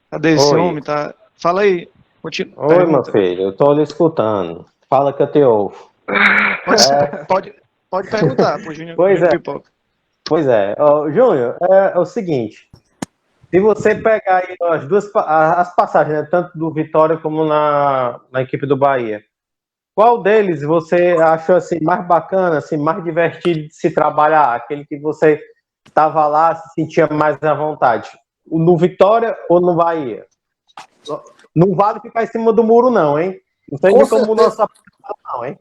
Cadê esse homem? Tá? Fala aí. Oi, meu filho, eu estou lhe escutando. Fala que eu te ouvo. Pode perguntar pro Júnior. Pois Júnior é. Pipoca. Pois é. Ó, Júnior, é o seguinte. Se você pegar aí as passagens, né, tanto do Vitória como na equipe do Bahia, qual deles você achou assim, mais bacana, assim, mais divertido de se trabalhar? Aquele que você estava lá, se sentia mais à vontade? No Vitória ou no Bahia? Não vale ficar em cima do muro, não, hein? Não Com seja como o nosso certeza, não, hein?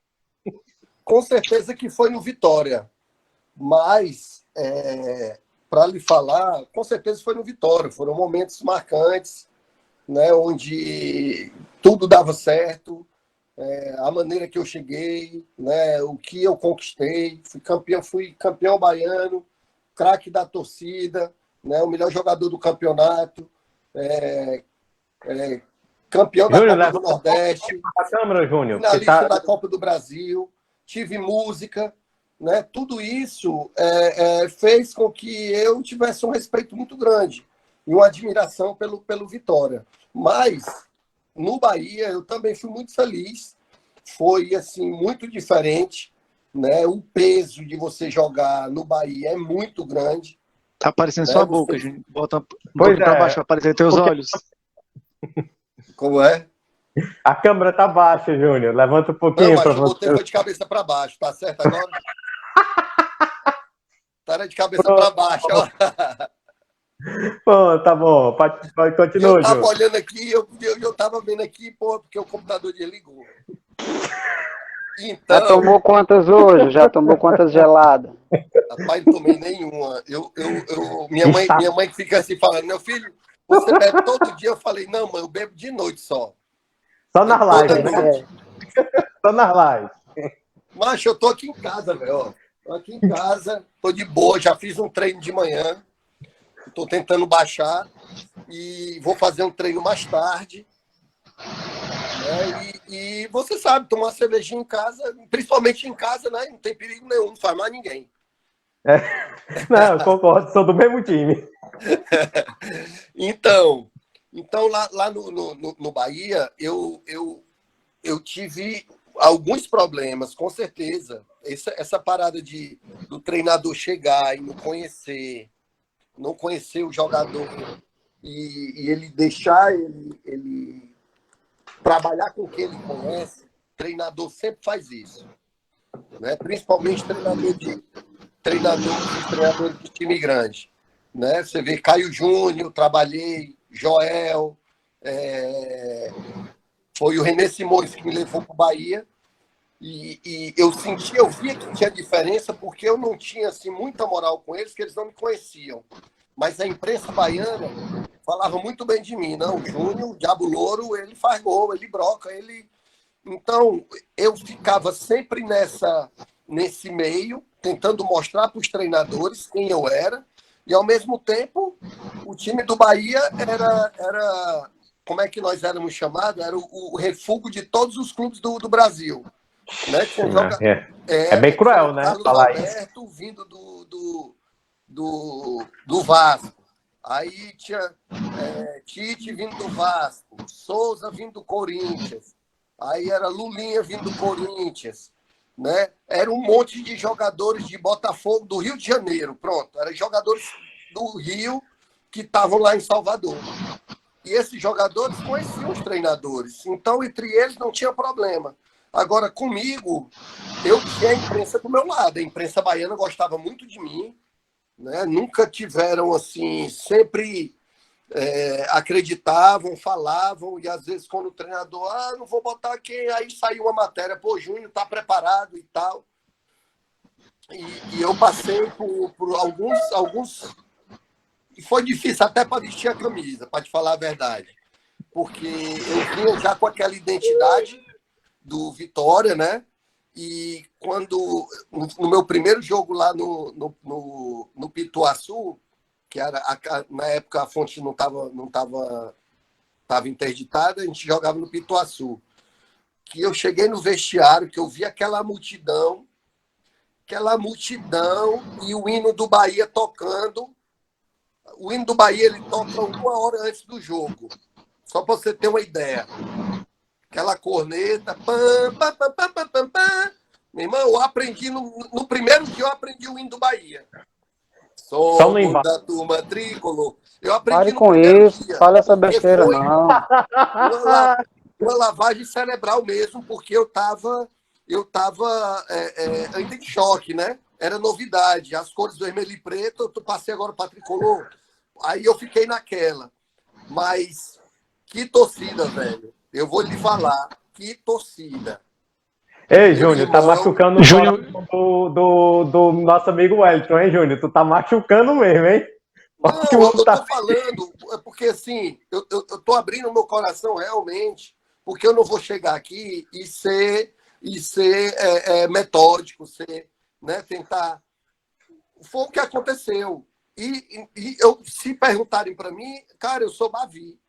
com certeza que foi no Vitória. Mas, para lhe falar, com certeza foi no Vitória. Foram momentos marcantes, né, onde tudo dava certo, a maneira que eu cheguei, né, o que eu conquistei. Fui campeão baiano, craque da torcida, né, o melhor jogador do campeonato, campeão da Júnior, Copa do levanta Nordeste, a câmera, Júnior, porque finalista tá... da Copa do Brasil, tive música, né? Tudo isso fez com que eu tivesse um respeito muito grande e uma admiração pelo Vitória. Mas no Bahia eu também fui muito feliz. Foi assim muito diferente, né? O peso de você jogar no Bahia é muito grande. Tá aparecendo Né? sua boca, Júnior. Bota um Pois pouquinho pra é. baixo, pra aparecer teus Porque- olhos. Como é? A câmera tá baixa, Júnior. Levanta um Não, pouquinho mas para eu botei você. foi de cabeça para baixo, tá certo agora? Tá de cabeça para Pronto. baixo, ó. Pô, tá bom. Pode E eu continuar, tava Júnior. olhando aqui, eu tava vendo aqui, pô, porque o computador desligou. Já Então, tomou quantas hoje? Já tomou quantas geladas? rapaz, não tomei nenhuma. Minha Está mãe que fica assim falando, meu filho, você bebe todo dia? Eu falei, não, mãe, eu bebo de noite só. só nas Toda lives, né? noite. Só nas lives. Mas eu tô aqui em casa, velho. Ó. Tô aqui em casa, tô de boa, já fiz um treino de manhã. Tô tentando baixar e vou fazer um treino mais tarde. Né? E você sabe, tomar cervejinha em casa, principalmente em casa, né? Não tem perigo nenhum, não faz mais ninguém. Não, eu concordo, sou do mesmo time. Então lá no Bahia, eu tive alguns problemas, com certeza. Essa parada do treinador chegar e não conhecer o jogador e ele deixar ele trabalhar com o que ele conhece, o treinador sempre faz isso. Né? Principalmente treinadores de time grande. Né? Você vê Caio Júnior, trabalhei, Joel, foi o René Simões que me levou para o Bahia. E eu via que tinha diferença, porque eu não tinha assim, muita moral com eles, que eles não me conheciam. Mas a imprensa baiana falava muito bem de mim. Não, o Júnior, o Diabo Louro, ele faz gol, ele broca, ele... Então, eu ficava sempre nesse meio, tentando mostrar para os treinadores quem eu era, e, ao mesmo tempo, o time do Bahia era como é que nós éramos chamados? Era o refúgio de todos os clubes do Brasil. Né? É bem cruel, né? Carlos Falar Alberto vindo do Vasco. Aí tinha Tite vindo do Vasco, Souza vindo do Corinthians. Aí era Lulinha vindo do Corinthians. Né? Era um monte de jogadores de Botafogo, do Rio de Janeiro. Pronto, eram jogadores do Rio que estavam lá em Salvador. E esses jogadores conheciam os treinadores. Então, entre eles, não tinha problema. Agora, comigo, eu tinha a imprensa do meu lado. A imprensa baiana gostava muito de mim. Né? Nunca tiveram, assim, sempre acreditavam, falavam. E, às vezes, quando o treinador, não vou botar quem... Aí saiu uma matéria, pô, Júnior está preparado e tal. E eu passei por alguns... E foi difícil até para vestir a camisa, para te falar a verdade. Porque eu vinha já com aquela identidade do Vitória, né? E quando, no meu primeiro jogo lá no Pituaçu, que era na época a fonte não estava interditada, a gente jogava no Pituaçu. Que eu cheguei no vestiário, que eu vi aquela multidão e o hino do Bahia tocando. O hino do Bahia ele toca 1 hora antes do jogo. Só para você ter uma ideia. Aquela corneta, pam, pam, pam, pam, pam, pam, pam, Meu irmão, eu aprendi, no primeiro dia eu aprendi o hino do Bahia. Só no Somos embalo. da turma tricolor. Eu aprendi Pare no com primeiro isso, dia. fala essa Porque besteira, foi não. uma lavagem cerebral mesmo, porque eu tava ainda em choque, né? Era novidade. As cores vermelho e preto, eu passei agora para tricolor. Aí eu fiquei naquela. Mas que torcida, velho. Eu vou lhe falar. Que torcida. Ei, Meu Júnior, tá irmão, machucando o Júnior, coração do nosso amigo Wellington, hein, Júnior? Tu tá machucando mesmo, hein? Olha o que não, o eu homem tô tá... falando, é porque assim, eu tô abrindo meu coração realmente, porque eu não vou chegar aqui e ser metódico, né, tentar. Foi o que aconteceu. E se perguntarem para mim, cara, eu sou Bavi.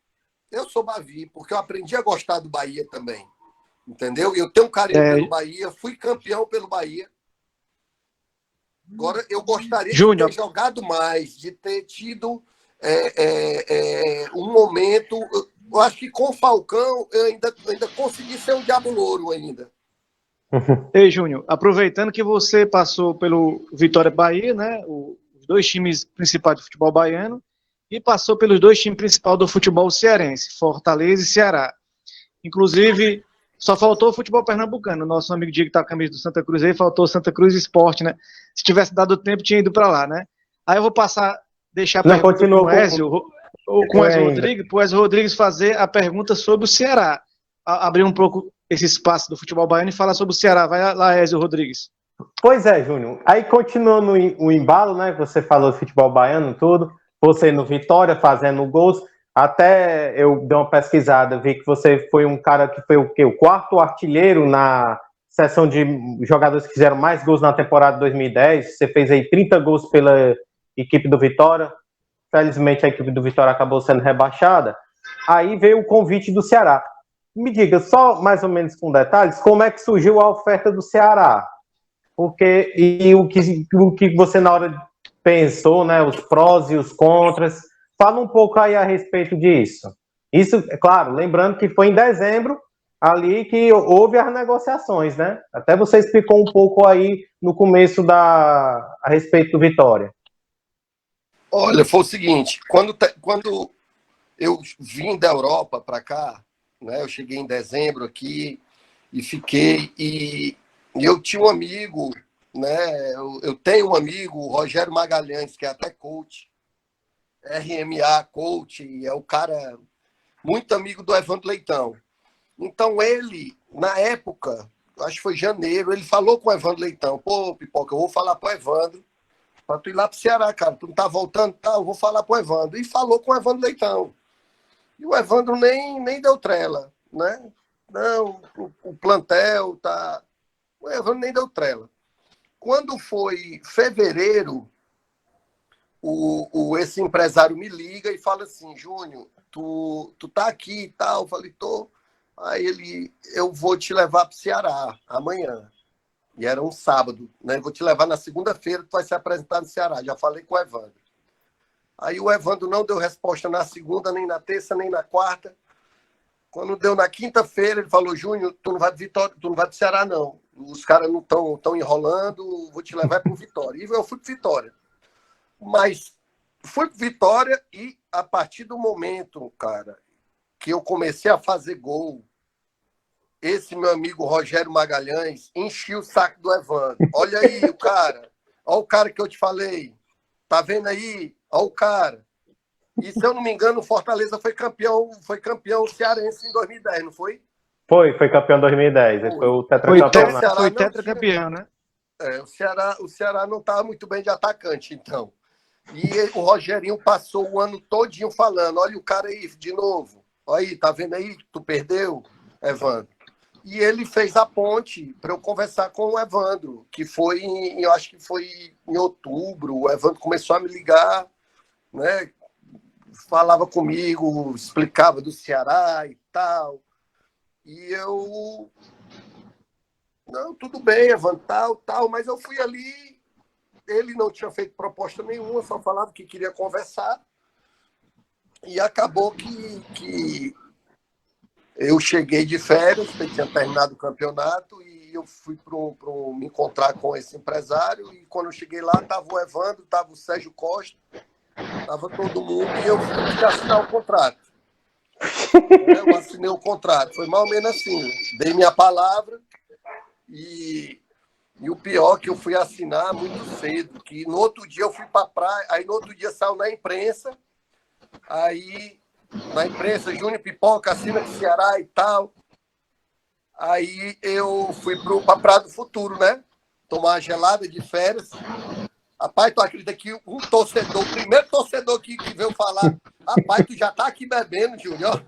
Eu sou Bavi, porque eu aprendi a gostar do Bahia também. Entendeu? Eu tenho um carinho pelo Bahia, fui campeão pelo Bahia. Agora, eu gostaria de ter Júnior, jogado mais, de ter tido um momento. Eu acho que com o Falcão eu ainda consegui ser um diabo louro ainda. ei, Júnior, aproveitando que você passou pelo Vitória Bahia, né? Os dois times principais do futebol baiano, e passou pelos dois times principais do futebol cearense, Fortaleza e Ceará. Inclusive, só faltou o futebol pernambucano. Nosso amigo Diego tá com a camisa do Santa Cruz aí, faltou Santa Cruz Esporte, né? Se tivesse dado tempo, tinha ido para lá, né? Aí eu vou deixar a Não, pergunta continua com o Ezio, com o Ezio ainda. Rodrigues, para o Ezio Rodrigues fazer a pergunta sobre o Ceará. Abrir um pouco esse espaço do futebol baiano e falar sobre o Ceará. Vai lá, Ezio Rodrigues. Pois é, Júnior. Aí, continuando o embalo, né? Você falou de futebol baiano, tudo. Você no Vitória, fazendo gols. Até eu dei uma pesquisada, vi que você foi um cara que foi o quê? O quarto artilheiro na seção de jogadores que fizeram mais gols na temporada 2010. Você fez aí 30 gols pela equipe do Vitória. Felizmente, a equipe do Vitória acabou sendo rebaixada. Aí veio o convite do Ceará. Me diga, só mais ou menos com detalhes, como é que surgiu a oferta do Ceará? Porque, e o que você na hora pensou, né? Os prós e os contras. Fala um pouco aí a respeito disso. Isso, é claro, lembrando que foi em dezembro ali que houve as negociações, né? Até você explicou um pouco aí no começo a respeito do Vitória. Olha, foi o seguinte, quando eu vim da Europa para cá, né? Eu cheguei em dezembro aqui e fiquei e eu tinha um amigo, né? Eu tenho um amigo, o Rogério Magalhães, que é até coach, RMA coach, e é o cara muito amigo do Evandro Leitão. Então ele, na época, acho que foi janeiro, ele falou com o Evandro Leitão, pô, Pipoca, eu vou falar pro Evandro para tu ir lá pro Ceará, cara, tu não tá voltando, tá? Eu vou falar pro Evandro. E falou com o Evandro Leitão. E o Evandro nem deu trela, né? Não, o plantel tá... O Evandro nem deu trela. Quando foi fevereiro, esse empresário me liga e fala assim, Júnior, tu tá aqui e tal? Eu falei, tô. Aí eu vou te levar pro Ceará amanhã. E era um sábado, né? Vou te levar na segunda-feira, tu vai se apresentar no Ceará. Já falei com o Evandro. Aí o Evandro não deu resposta na segunda, nem na terça, nem na quarta. Quando deu na quinta-feira, ele falou, Júnior, tu não vai pro Vitória, tu não vai pro Ceará, não. Os caras não estão enrolando, vou te levar pro Vitória. E eu fui pro Vitória. Mas fui pro Vitória e a partir do momento, cara, que eu comecei a fazer gol, esse meu amigo Rogério Magalhães enchia o saco do Evandro. Olha aí o cara. Olha o cara que eu te falei. Tá vendo aí? Olha o cara. E se eu não me engano, o Fortaleza foi campeão cearense em 2010, não foi? Foi campeão em 2010. Ele foi o tetracampeão. Foi tetracampeão, né? O Ceará não estava muito bem de atacante, então. E o Rogerinho passou o ano todinho falando, olha o cara aí de novo. Olha aí, tá vendo aí? Tu perdeu, Evandro. E ele fez a ponte para eu conversar com o Evandro, que foi, eu acho que foi em outubro. O Evandro começou a me ligar, né? Falava comigo, explicava do Ceará e tal. E eu... Não, tudo bem, Evandro, tal. Mas eu fui ali, ele não tinha feito proposta nenhuma, só falava que queria conversar. E acabou que eu cheguei de férias, tinha terminado o campeonato, e eu fui me encontrar com esse empresário, e quando eu cheguei lá, estava o Evandro, estava o Sérgio Costa, estava todo mundo, e eu fui assinar o contrato. Eu assinei o contrato, foi mais ou menos assim, dei minha palavra, e o pior que eu fui assinar muito cedo, que no outro dia eu fui para a praia, aí no outro dia saiu na imprensa, aí na imprensa, Júnior Pipoca assina com o Ceará e tal. Aí eu fui para Praia do Futuro, né? Tomar uma gelada de férias. Rapaz, tu acredita que um torcedor, o primeiro torcedor que veio falar, rapaz, tu já tá aqui bebendo, Júnior?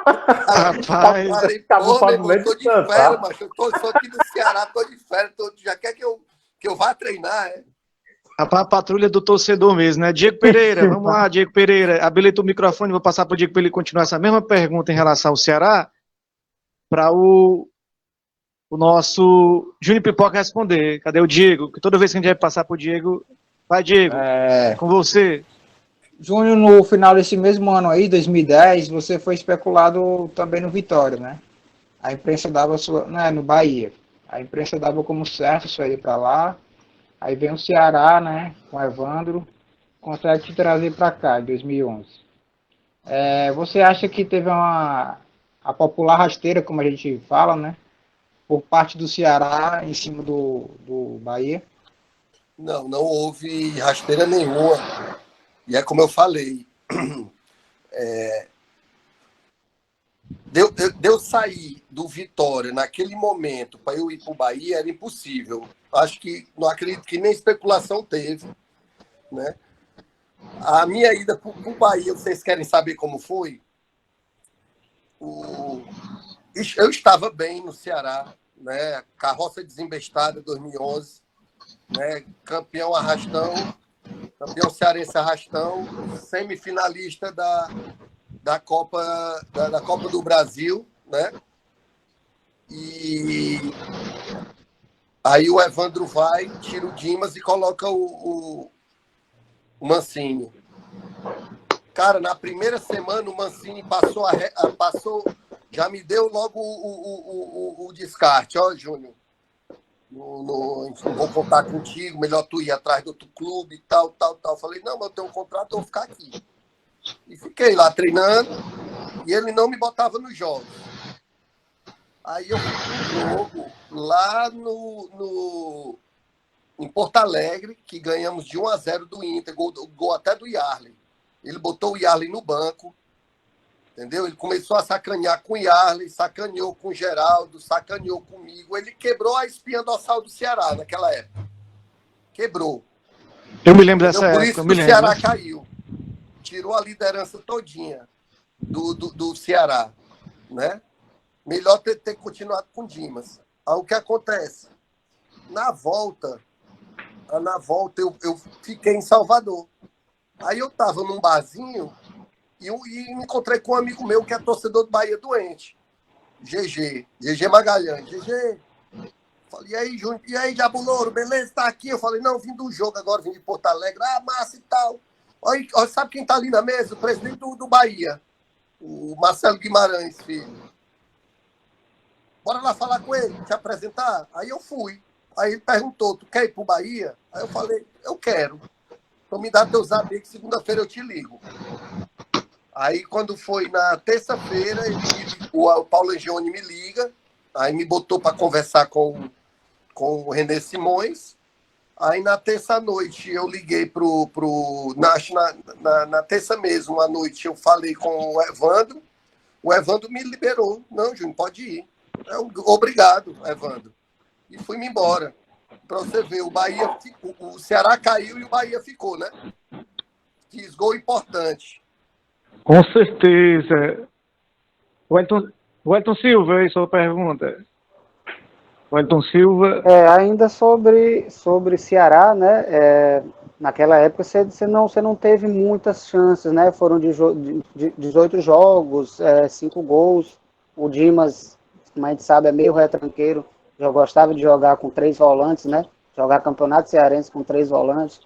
Rapaz, Falei, pô, meu irmão, eu tô de férias, mas eu sou aqui do Ceará, tô de férias, já quer que eu vá treinar, é? a patrulha do torcedor mesmo, né? Diego Pereira, vamos lá, Diego Pereira. Habilita o microfone, vou passar para o Diego para ele continuar essa mesma pergunta em relação ao Ceará, para o nosso Júnior Pipoca responder. Cadê o Diego? Que toda vez que a gente vai passar para o Diego, vai, Diego, com você. Júnior, no final desse mesmo ano aí, 2010, você foi especulado também no Vitória, né? A imprensa dava no Bahia. A imprensa dava como certo isso aí para lá. Aí vem o Ceará, né, com o Evandro, consegue te trazer para cá, em 2011. Você acha que teve a popular rasteira, como a gente fala, né, por parte do Ceará em cima do Bahia? Não houve rasteira nenhuma. E é como eu falei, eu sair do Vitória naquele momento para eu ir para o Bahia era impossível. Acho que não acredito que nem especulação teve, né? A minha ida para o Bahia, vocês querem saber como foi? Eu estava bem no Ceará, né? Carroça desembestada 2011, né? Campeão arrastão, campeão cearense arrastão, semifinalista da Copa do Brasil, né? E aí o Evandro vai, tira o Dimas e coloca o Mancini. Cara, na primeira semana o Mancini passou, já me deu logo o descarte, ó, Júnior. Não vou contar contigo, melhor tu ir atrás do outro clube e tal. Falei, não, mas eu tenho um contrato, eu vou ficar aqui. E fiquei lá treinando, e ele não me botava nos jogos. Aí eu fui pro jogo lá em Porto Alegre, que ganhamos de 1-0 do Inter, gol até do Yarley. Ele botou o Yarley no banco, entendeu? Ele começou a sacanear com o Yarley, sacaneou com o Geraldo, sacaneou comigo. Ele quebrou a espinha dorsal do Ceará naquela época. Quebrou. Eu me lembro dessa época. Por isso que o Ceará caiu. Tirou a liderança todinha do Ceará, né? Melhor ter continuado com o Dimas. Aí o que acontece? Na volta eu fiquei em Salvador. Aí eu estava num barzinho e me encontrei com um amigo meu que é torcedor do Bahia doente. GG Magalhães. GG. Falei, e aí, Júnior? E aí, Jabulouro, beleza? Tá aqui? Eu falei, não, vim do jogo agora, vim de Porto Alegre. Ah, massa e tal. Olha, sabe quem tá ali na mesa? O presidente do Bahia. O Marcelo Guimarães, filho. Bora lá falar com ele, te apresentar? Aí eu fui. Aí ele perguntou, tu quer ir pro Bahia? Aí eu falei, eu quero. Então me dá teu zap que segunda-feira eu te ligo. Aí quando foi na terça-feira, o Paulo Angione me liga, aí me botou para conversar com o René Simões. Aí na terça-noite eu liguei na terça mesmo, à noite, eu falei com o Evandro me liberou. Não, Júnior, pode ir. Obrigado, Evandro. E fui-me embora. Para você ver, o Ceará caiu e o Bahia ficou, né? Quis gol importante. Com certeza. Wellington Silva, aí sua pergunta. Wellington Silva. Ainda sobre Ceará, né? Naquela época você não teve muitas chances, né? Foram de 18 jogos, 5 gols. O Dimas, como a gente sabe, é meio retranqueiro. Já gostava de jogar com 3 volantes, né? Jogar campeonato cearense com 3 volantes.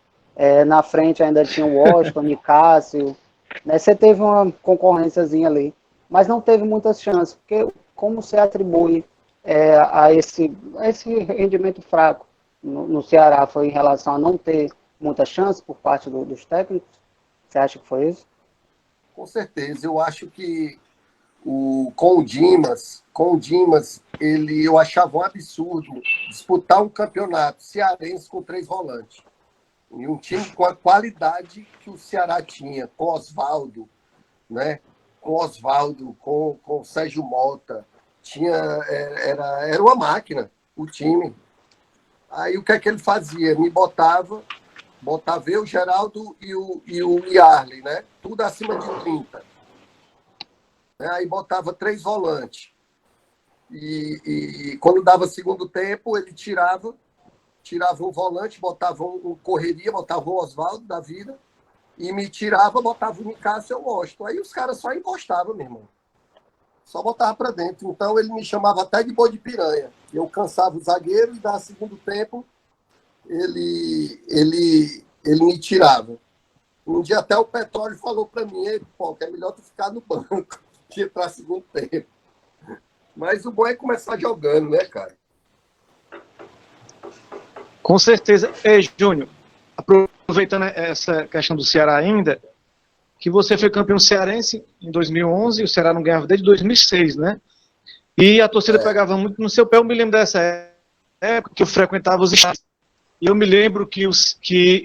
Na frente ainda tinha o Washington, Nicásio. Né? Você teve uma concorrênciazinha ali. Mas não teve muitas chances, porque como você atribui a esse rendimento fraco no Ceará? Foi em relação a não ter muita chance por parte dos técnicos? Você acha que foi isso? Com certeza. Eu acho que com o Dimas, eu achava um absurdo disputar um campeonato cearense com 3 volantes. E um time com a qualidade que o Ceará tinha, com Oswaldo, né? Com Oswaldo, com o Sérgio Mota. Era uma máquina, o time. Aí o que é que ele fazia? Me botava eu, o Geraldo e o Yarley, né? Tudo acima de 30. Aí botava 3 volantes. E quando dava segundo tempo, ele tirava um volante, botava um correria, botava um Oswaldo da vida, e me tirava, botava o Nicásio e o Washington. Aí os caras só encostavam, meu irmão. Só botava para dentro. Então ele me chamava até de boi de piranha. Eu cansava o zagueiro e dava segundo tempo, ele me tirava. Um dia até o Petróleo falou para mim, pô, que é melhor tu ficar no banco que entrar segundo tempo. Mas o bom é começar jogando, né, cara? Com certeza. Júnior, aproveitando essa questão do Ceará ainda, que você foi campeão cearense em 2011, o Ceará não ganhava desde 2006, né? E a torcida pegava muito no seu pé. Eu me lembro dessa época que eu frequentava os estádios. E eu me lembro que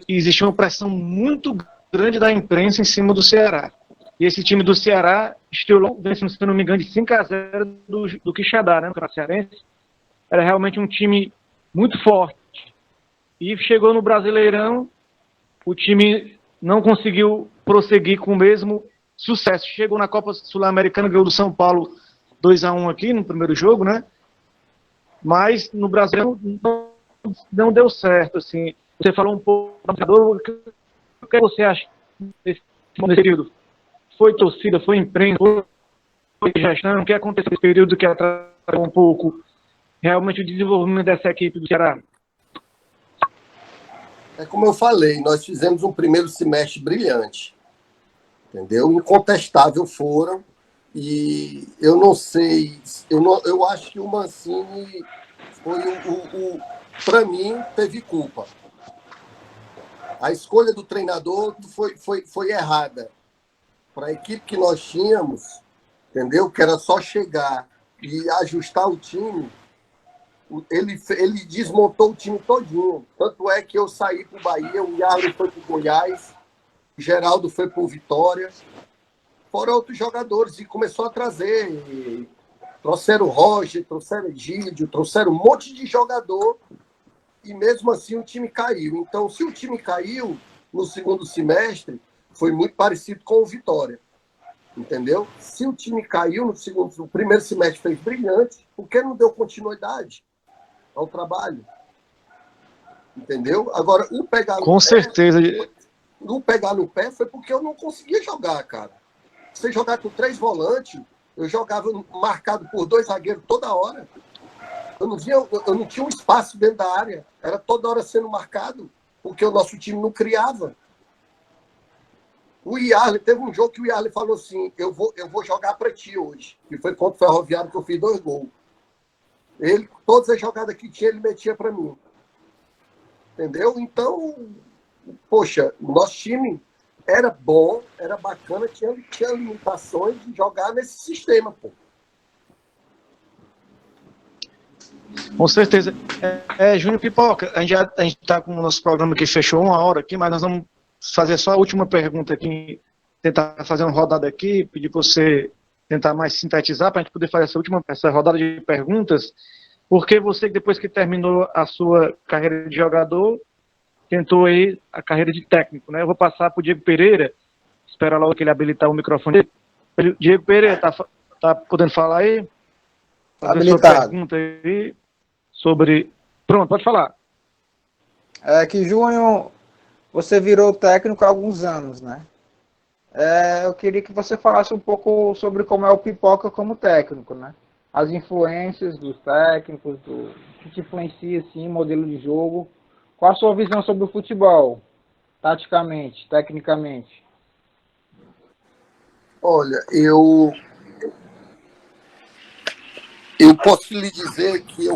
existia uma pressão muito grande da imprensa em cima do Ceará. E esse time do Ceará estreou, se não me engano, de 5-0 do Quixadá, né, no Campeonato Cearense. Era realmente um time muito forte. E chegou no Brasileirão, o time não conseguiu prosseguir com o mesmo sucesso. Chegou na Copa Sul-Americana, ganhou do São Paulo 2-1 aqui no primeiro jogo, né? Mas no Brasil não deu certo, assim. Você falou um pouco do jogador, o que você acha nesse período? Foi torcida, foi imprensa, foi gestão? O que aconteceu nesse período que atrasou um pouco realmente o desenvolvimento dessa equipe do Ceará? É como eu falei, nós fizemos um primeiro semestre brilhante, entendeu? Incontestável foram, e eu não sei, eu acho que o Mancini foi para mim, teve culpa. A escolha do treinador foi errada. Para a equipe que nós tínhamos, entendeu? Que era só chegar e ajustar o time, ele desmontou o time todinho. Tanto é que eu saí para o Bahia, o Yarley foi para o Goiás, o Geraldo foi para o Vitória, foram outros jogadores, e começou a trazer. Trouxeram o Roger, trouxeram o Egídio, trouxeram um monte de jogador, e mesmo assim o time caiu. Então, se o time caiu no segundo semestre, foi muito parecido com o Vitória. Entendeu? Se o time caiu no primeiro semestre fez brilhante, por que não deu continuidade ao trabalho? Entendeu? Agora, o pegar no Com certeza. O pegar no pé foi porque eu não conseguia jogar, cara. Você jogar com 3 volantes, eu jogava marcado por 2 zagueiros toda hora. Eu não tinha um espaço dentro da área. Era toda hora sendo marcado, porque o nosso time não criava. O Yarley, teve um jogo que o Yarley falou assim, eu vou jogar para ti hoje. E foi contra o Ferroviário que eu fiz 2 gols. Todas as jogadas que tinha, ele metia para mim. Entendeu? Então, poxa, o nosso time era bom, era bacana, tinha limitações de jogar nesse sistema, pô. Com certeza. Júnior Pipoca, a gente está com o nosso programa que fechou 1 hora aqui, mas nós vamos fazer só a última pergunta aqui, tentar fazer uma rodada aqui, pedir para você tentar mais sintetizar, para a gente poder fazer essa rodada de perguntas, porque você, depois que terminou a sua carreira de jogador, tentou aí a carreira de técnico, né? Eu vou passar para o Diego Pereira, espera logo que ele habilitar o microfone dele. Diego Pereira, tá podendo falar aí? Habilitado. Sua pergunta aí sobre... Pronto, pode falar. Júnior, você virou técnico há alguns anos, né? Eu queria que você falasse um pouco sobre como é o Pipoca como técnico, né? As influências dos técnicos, o que te influencia, assim, modelo de jogo. Qual a sua visão sobre o futebol, taticamente, tecnicamente? Olha, eu eu posso lhe dizer que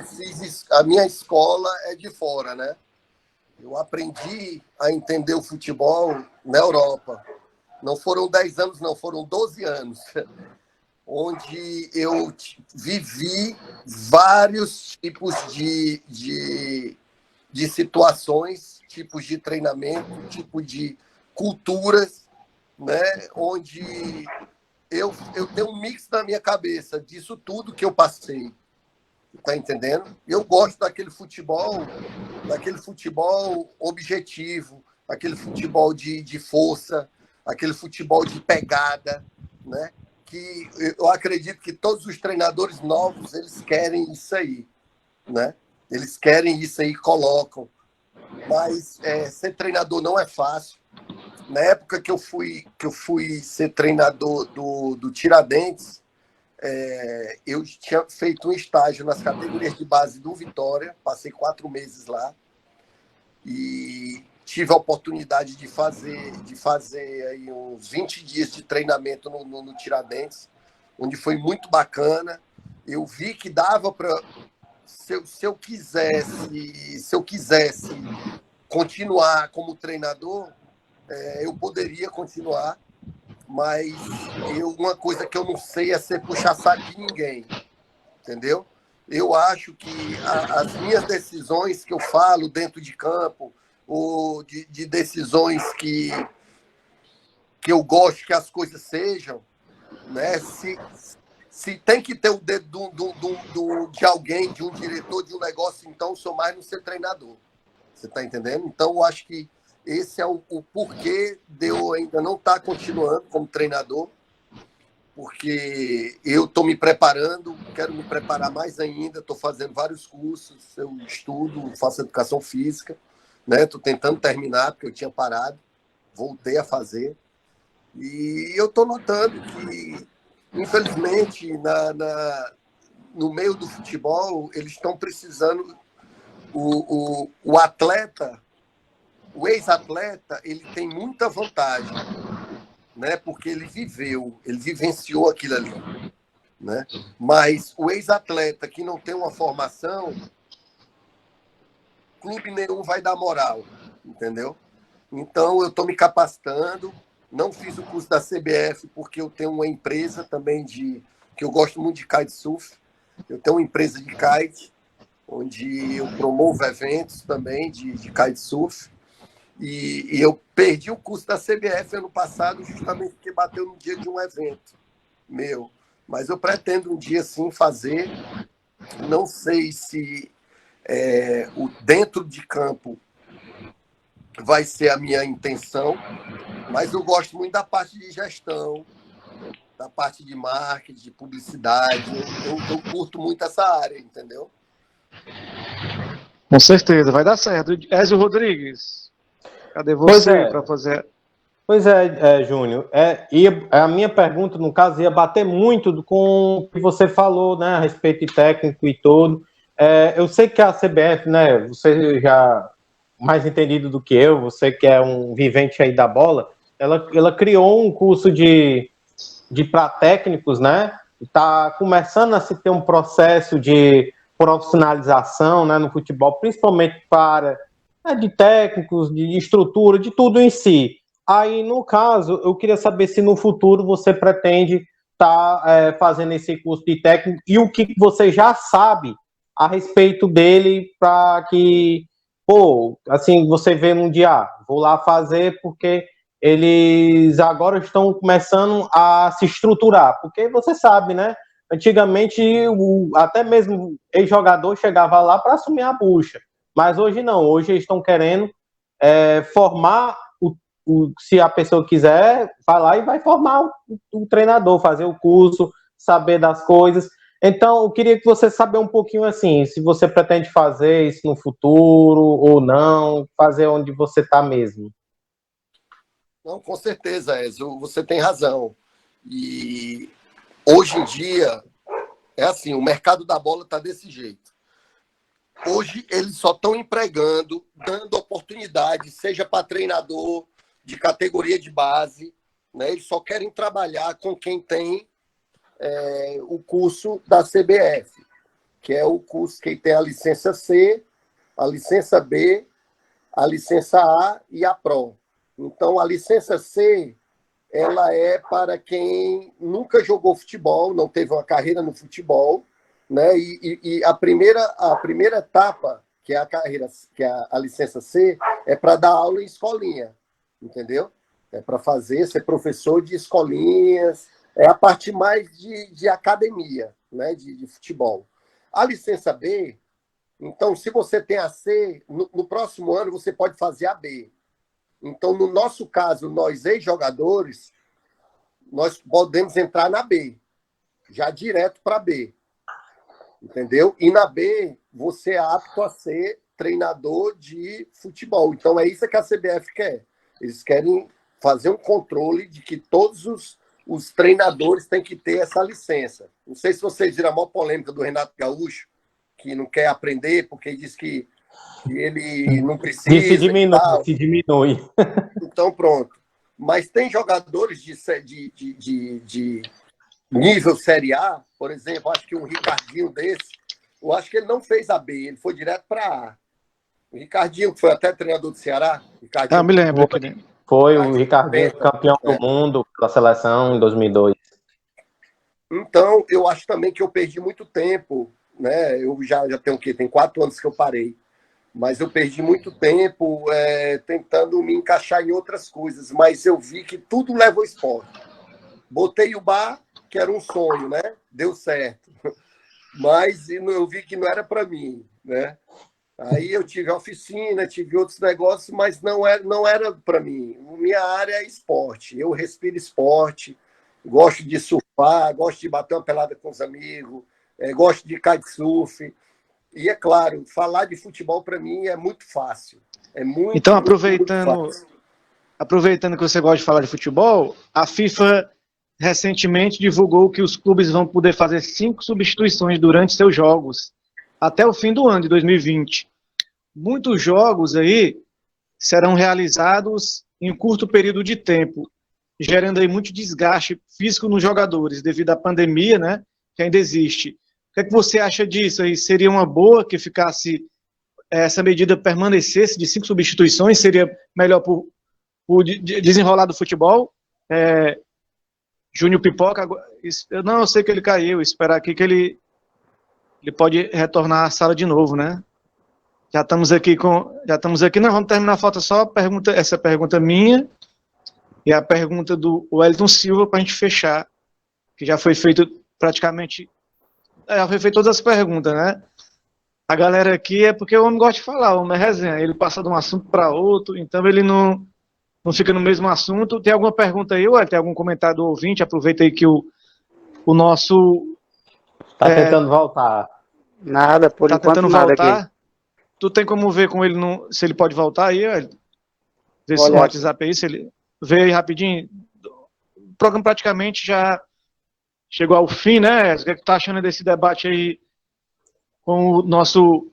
a minha escola é de fora, né? Eu aprendi a entender o futebol na Europa. Não foram 10 anos, não, foram 12 anos, onde eu vivi vários tipos de situações, tipos de treinamento, tipo de culturas, né? Onde eu tenho um mix na minha cabeça disso tudo que eu passei. Tá entendendo? Eu gosto daquele futebol objetivo, aquele futebol de força, aquele futebol de pegada, né? Que eu acredito que todos os treinadores novos, eles querem isso aí, né? Eles querem isso aí, colocam. Mas ser treinador não é fácil. Na época que eu fui ser treinador do Tiradentes, eu tinha feito um estágio nas categorias de base do Vitória, passei 4 meses lá e tive a oportunidade de fazer aí uns 20 dias de treinamento no Tiradentes, onde foi muito bacana. Eu vi que dava para, se eu quisesse continuar como treinador, eu poderia continuar. Mas uma coisa que eu não sei é ser puxa-saco de ninguém, entendeu? Eu acho que as minhas decisões que eu falo dentro de campo, ou de decisões que eu gosto que as coisas sejam, né? Se tem que ter o dedo de alguém, de um diretor de um negócio, então eu sou mais no ser treinador. Você está entendendo? Então eu acho que esse é o porquê de eu ainda não estar continuando como treinador, porque eu estou me preparando, quero me preparar mais ainda, estou fazendo vários cursos, eu estudo, faço educação física, né? Estou tentando terminar, porque eu tinha parado, voltei a fazer, e eu estou notando que, infelizmente, no meio do futebol, eles estão precisando, o atleta, o ex-atleta, ele tem muita vantagem, né? Porque ele vivenciou aquilo ali, né? Mas o ex-atleta que não tem uma formação, clube nenhum vai dar moral, entendeu? Então, eu estou me capacitando, não fiz o curso da CBF porque eu tenho uma empresa também que eu gosto muito de kitesurf, eu tenho uma empresa de kite, onde eu promovo eventos também de kitesurf. E eu perdi o curso da CBF ano passado justamente porque bateu no dia de um evento meu. Mas eu pretendo um dia sim fazer. Não sei se o dentro de campo vai ser a minha intenção, mas eu gosto muito da parte de gestão, da parte de marketing, de publicidade. Eu curto muito essa área, entendeu? Com certeza, vai dar certo. Ézio Rodrigues, cadê você para fazer? Pois é, Júnior. E a minha pergunta, no caso, ia bater muito com o que você falou, né, a respeito de técnico e tudo. Eu sei que a CBF, né, você já mais entendido do que eu, você que é um vivente aí da bola, ela criou um curso de para técnicos, né? Está começando a se ter um processo de profissionalização, né, no futebol, principalmente para de técnicos, de estrutura, de tudo em si. Aí, no caso, eu queria saber se no futuro você pretende estar fazendo esse curso de técnico e o que você já sabe a respeito dele para que, assim, você vê num dia, vou lá fazer porque eles agora estão começando a se estruturar, porque você sabe, né? Antigamente, até mesmo ex-jogador chegava lá para assumir a bucha, mas hoje não, hoje eles estão querendo formar, se a pessoa quiser, vai lá e vai formar o treinador, fazer o curso, saber das coisas. Então, eu queria que você saber um pouquinho assim, se você pretende fazer isso no futuro ou não, fazer onde você está mesmo. Não, com certeza, Ezio, você tem razão. E hoje em dia, é assim, o mercado da bola está desse jeito. Hoje eles só estão empregando, dando oportunidade, seja para treinador de categoria de base, né? Eles só querem trabalhar com quem tem o curso da CBF. que é o curso que tem a licença C, a licença B, a licença A e a Pro. Então, a licença C, ela é para quem nunca jogou futebol, não teve uma carreira no futebol, né? E a primeira etapa, que é a carreira, que é a licença C, é para dar aula em escolinha, entendeu? É para ser professor de escolinhas, é a parte mais de academia, né? De futebol. A licença B, então, se você tem a C, no próximo ano você pode fazer a B. Então, no nosso caso, nós ex-jogadores, nós podemos entrar na B, já direto para B, entendeu? E na B, você é apto a ser treinador de futebol. Então, é isso que a CBF quer. Eles querem fazer um controle de que todos os treinadores têm que ter essa licença. Não sei se vocês viram a maior polêmica do Renato Gaúcho, que não quer aprender porque diz que ele não precisa. Se diminui. Então, pronto. Mas tem jogadores de nível Série A, por exemplo, acho que um Ricardinho desse, eu acho que ele não fez a B, ele foi direto para A. O Ricardinho, que foi até treinador do Ceará. Ah, me lembro. Foi o Ricardinho, campeão do mundo da seleção em 2002. Então, eu acho também que eu perdi muito tempo, né? Eu já tenho o quê? Tem 4 anos que eu parei. Mas eu perdi muito tempo tentando me encaixar em outras coisas. Mas eu vi que tudo leva ao esporte. Botei o bar, que era um sonho, né? Deu certo. Mas eu vi que não era para mim, né? Aí eu tive a oficina, tive outros negócios, mas não era para mim. Minha área é esporte. Eu respiro esporte, gosto de surfar, gosto de bater uma pelada com os amigos, gosto de kitesurf. E, é claro, falar de futebol, para mim, é muito fácil. Então, aproveitando que você gosta de falar de futebol, a FIFA recentemente divulgou que os clubes vão poder fazer 5 substituições durante seus jogos, até o fim do ano de 2020. Muitos jogos aí serão realizados em um curto período de tempo, gerando aí muito desgaste físico nos jogadores, devido à pandemia, né, que ainda existe. O que é que você acha disso aí? Seria uma boa que ficasse, essa medida permanecesse de 5 substituições? Seria melhor para o desenrolar do futebol? Júnior Pipoca, eu sei que ele caiu, esperar aqui que ele pode retornar à sala de novo, né? Já estamos aqui, não, vamos terminar, falta só essa pergunta minha e a pergunta do Wellington Silva para a gente fechar, que já foi feito praticamente... Já foi feito todas as perguntas, né? A galera aqui é porque o homem gosta de falar, o homem é resenha, ele passa de um assunto para outro, então ele não fica no mesmo assunto. Tem alguma pergunta aí, Ué? Tem algum comentário do ouvinte? Aproveita aí que o nosso... Tá tentando voltar. Nada, por enquanto tentando nada voltar. aqui. Tu tem como ver com ele, se ele pode voltar aí, Ué? Vê se o WhatsApp aí, se ele... Vê aí rapidinho. O programa praticamente já chegou ao fim, né? O que tu tá achando desse debate aí com o nosso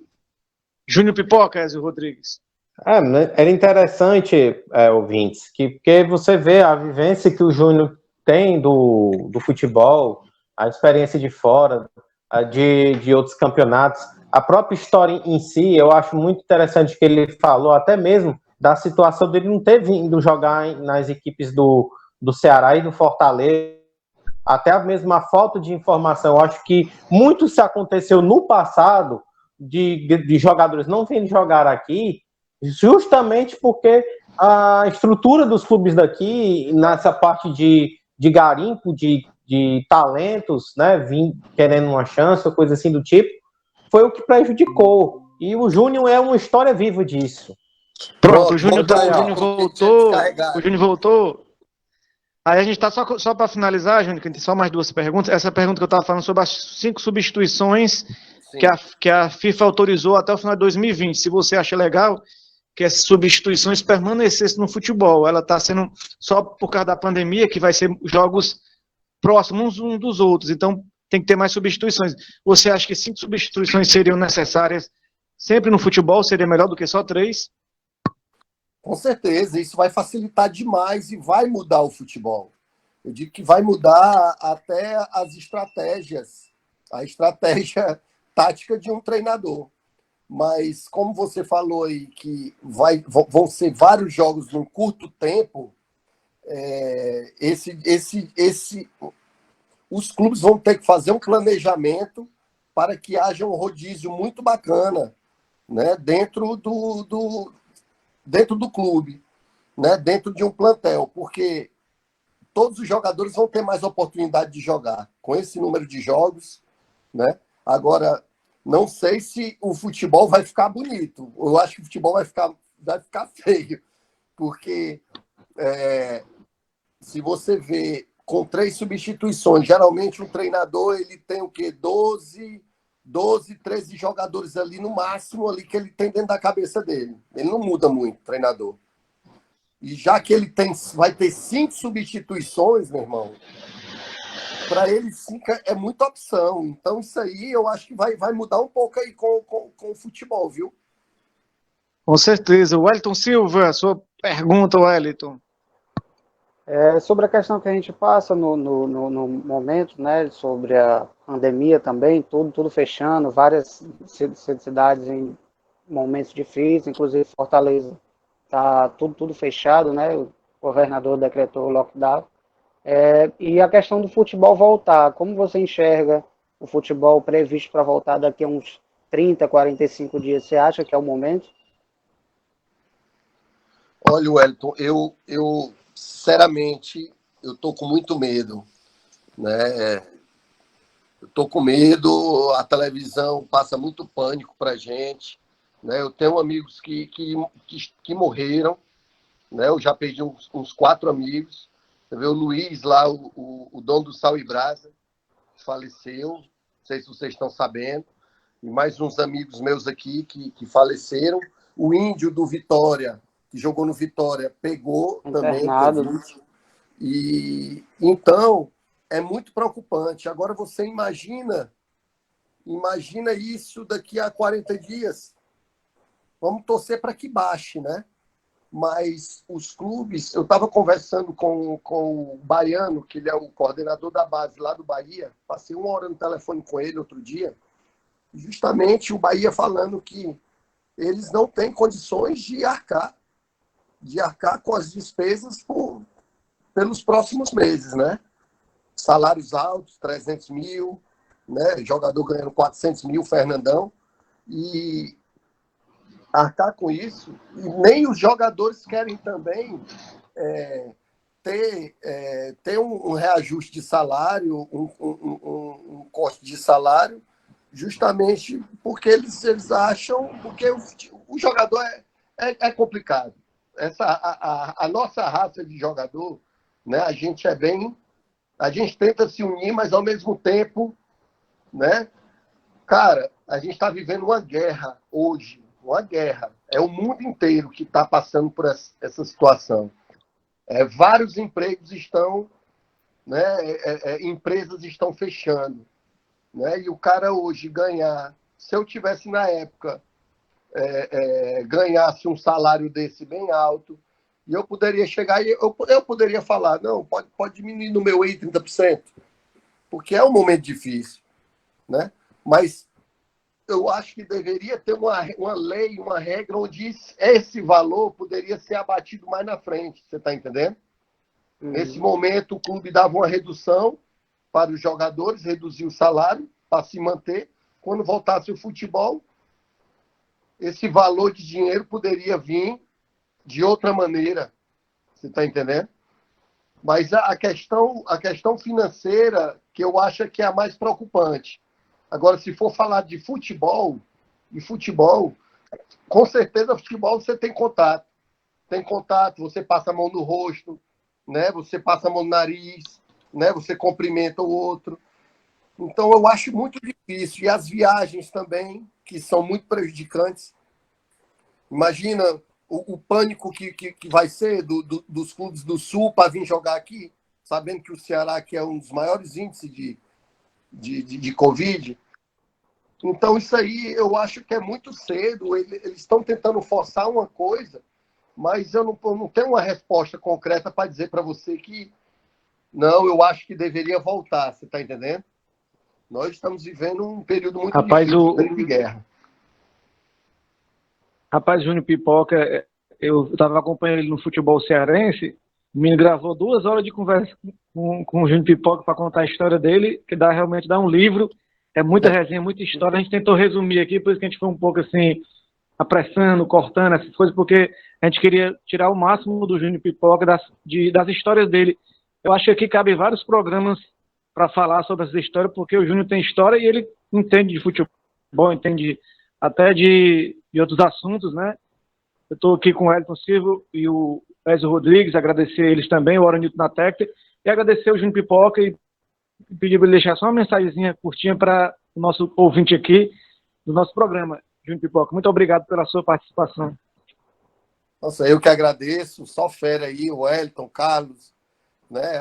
Júnior Pipoca, Ezio Rodrigues? Era interessante, ouvintes, porque você vê a vivência que o Júnior tem do futebol, a experiência de fora, de outros campeonatos, a própria história em si. Eu acho muito interessante que ele falou até mesmo da situação dele não ter vindo jogar nas equipes do Ceará e do Fortaleza, até mesmo a falta de informação. Eu acho que muito se aconteceu no passado de jogadores não virem jogar aqui, justamente porque a estrutura dos clubes daqui, nessa parte de garimpo, de talentos, né, querendo uma chance ou coisa assim do tipo, foi o que prejudicou. E o Júnior é uma história viva disso. Pronto, o Júnior voltou. Aí a gente está só para finalizar, Júnior, que tem só mais 2 perguntas. Essa pergunta que eu estava falando sobre as 5 substituições que a FIFA autorizou até o final de 2020. Se você acha legal que essas substituições permanecessem no futebol. Ela está sendo só por causa da pandemia, que vai ser jogos próximos uns dos outros. Então tem que ter mais substituições. Você acha que 5 substituições seriam necessárias sempre no futebol? Seria melhor do que só 3? Com certeza, isso vai facilitar demais e vai mudar o futebol. Eu digo que vai mudar até as estratégias. A estratégia tática de um treinador. Mas, como você falou aí, que vão ser vários jogos num curto tempo, os clubes vão ter que fazer um planejamento para que haja um rodízio muito bacana, né, dentro do clube, né, dentro de um plantel, porque todos os jogadores vão ter mais oportunidade de jogar com esse número de jogos, né? Agora, não sei se o futebol vai ficar bonito. Eu acho que o futebol vai ficar feio, porque se você vê com 3 substituições, geralmente um treinador ele tem o quê? 12, 13 jogadores ali no máximo ali que ele tem dentro da cabeça dele. Ele não muda muito, treinador. E já que ele vai ter 5 substituições, meu irmão, para ele 5 é muita opção. Então, isso aí eu acho que vai mudar um pouco aí com o futebol, viu? Com certeza. Wellington Silva, sua pergunta, Wellington. Sobre a questão que a gente passa no momento, né, sobre a pandemia também, tudo fechando, várias cidades em momentos difíceis, inclusive Fortaleza, tá tudo fechado, né, o governador decretou o lockdown. E a questão do futebol voltar, como você enxerga o futebol previsto para voltar daqui a uns 30, 45 dias? Você acha que é o momento? Olha, Wellington, eu sinceramente, eu estou com muito medo, né? Eu estou com medo, a televisão passa muito pânico para a gente, né? Eu tenho amigos que morreram, né? Eu já perdi uns 4 amigos. Você vê o Luiz lá, o dono do Sal e Brasa, faleceu, não sei se vocês estão sabendo, e mais uns amigos meus aqui que faleceram. O Índio do Vitória, que jogou no Vitória, pegou Internado. também Covid. E então é muito preocupante. Agora você imagina isso daqui a 40 dias. Vamos torcer para que baixe, né? Mas os clubes, eu estava conversando com o Baiano, que ele é o coordenador da base lá do Bahia, passei 1 hora no telefone com ele outro dia, justamente o Bahia falando que eles não têm condições de arcar com as despesas pelos próximos meses, né? Salários altos, 300 mil, né? Jogador ganhando 400 mil, Fernandão, e arcar com isso, e nem os jogadores querem também ter um reajuste de salário, um corte de salário, justamente porque eles acham, porque o jogador é complicado. A nossa raça de jogador, né, a gente tenta se unir, mas ao mesmo tempo, né, cara, a gente está vivendo uma guerra hoje, uma guerra. É o mundo inteiro que está passando por essa situação. Vários empregos estão, né, empresas estão fechando, né, e o cara hoje ganhar, se eu tivesse na época, ganhasse um salário desse bem alto, e eu poderia chegar e eu poderia falar, não, pode diminuir no meu aí 30%, porque é um momento difícil, né? Mas eu acho que deveria ter uma lei, uma regra onde esse valor poderia ser abatido mais na frente, você está entendendo? Nesse momento, o clube dava uma redução para os jogadores, reduzia o salário para se manter. Quando voltasse o futebol, esse valor de dinheiro poderia vir de outra maneira, você está entendendo? Mas a questão financeira, que eu acho que é a mais preocupante. Agora, se for falar de futebol, com certeza, futebol você tem contato. Tem contato, você passa a mão no rosto, né? Você passa a mão no nariz, né? Você cumprimenta o outro. Então, eu acho muito difícil. E as viagens também, que são muito prejudicantes. Imagina o pânico que vai ser dos clubes do Sul para vir jogar aqui, sabendo que o Ceará aqui é um dos maiores índices de Covid. Então, isso aí eu acho que é muito cedo. Eles estão tentando forçar uma coisa, mas eu não tenho uma resposta concreta para dizer para você que não, eu acho que deveria voltar, você está entendendo? Nós estamos vivendo um período muito Rapaz, difícil, um período de guerra. Rapaz, Júnior Pipoca, eu estava acompanhando ele no futebol cearense, o menino gravou 2 horas de conversa com o Júnior Pipoca para contar a história dele, que realmente dá um livro, é muita resenha, muita história. A gente tentou resumir aqui, por isso que a gente foi um pouco assim, apressando, cortando essas coisas, porque a gente queria tirar o máximo do Júnior Pipoca, das histórias dele. Eu acho que aqui cabe vários programas para falar sobre essa história, porque o Júnior tem história e ele entende de futebol, entende até de outros assuntos, né? Eu estou aqui com o Elton Silva e o Ezio Rodrigues, agradecer eles também, o Oranito na técnica, e agradecer o Júnior Pipoca e pedir para ele deixar só uma mensagenzinha curtinha para o nosso ouvinte aqui do nosso programa. Júnior Pipoca, muito obrigado pela sua participação. Nossa, eu que agradeço, só fera aí, o Elton, Carlos, né,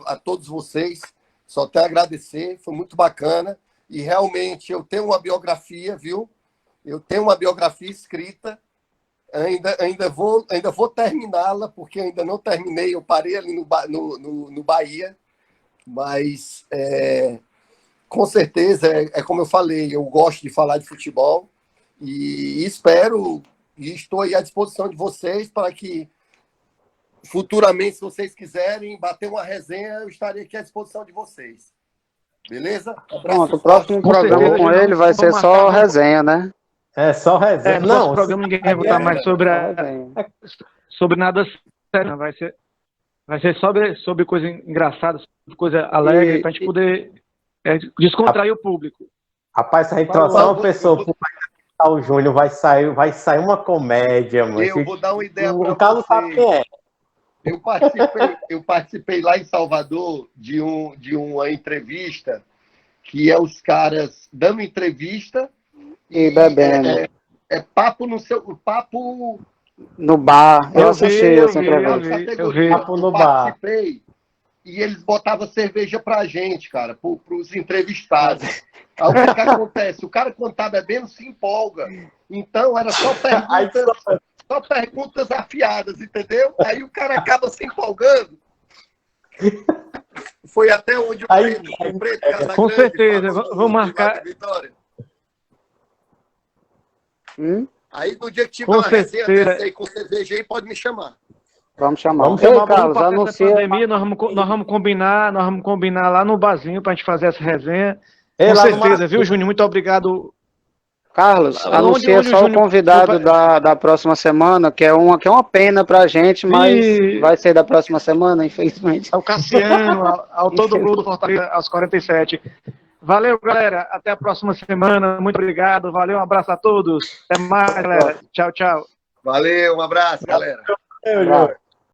a todos vocês, só tenho a agradecer, foi muito bacana, e realmente eu tenho uma biografia, viu? Eu tenho uma biografia escrita, ainda vou terminá-la, porque ainda não terminei, eu parei ali no Bahia, mas com certeza, como eu falei, eu gosto de falar de futebol, e espero, e estou aí à disposição de vocês para que futuramente, se vocês quiserem bater uma resenha, eu estarei aqui à disposição de vocês. Beleza? Pronto, o próximo programa com ele vai ser só resenha, né? É só resenha. No Não, próximo programa ninguém vai botar mais sobre nada sério, vai ser sobre coisa engraçada, sobre coisa alegre, para a gente poder descontrair o público. Rapaz, se a gente trouxer uma pessoa para o Júnior, vai sair uma comédia, mano. Eu vou dar uma ideia para o Carlos sabe quem é. Eu participei lá em Salvador de uma entrevista que é os caras dando entrevista e bebendo. Papo no seu papo no bar. Eu assisti essa entrevista. Eu vi. Papo no bar. E eles botavam cerveja pra gente, cara, pros entrevistados. Aí o que acontece? O cara, quando tá bebendo, se empolga. Então, era só perguntas afiadas, entendeu? Aí o cara acaba se empolgando. Foi até onde o Preto Casagrande, com certeza, vou marcar. Aí no dia que tiver uma resenha dessa aí com cerveja aí, pode me chamar. Vamos chamar. Ei, Carlos, anuncia. Pandemia, nós vamos combinar lá no barzinho pra gente fazer essa resenha. Com certeza, viu, Júnior? Muito obrigado. Carlos, anuncia só o convidado da próxima semana, que é uma pena pra gente, mas vai ser da próxima semana, infelizmente. É o Cassiano, ao todo gol do Fortaleza, aos 47. Valeu, galera. Até a próxima semana. Muito obrigado. Valeu, um abraço a todos. Até mais, galera. Tchau, tchau. Valeu, um abraço, galera. Valeu,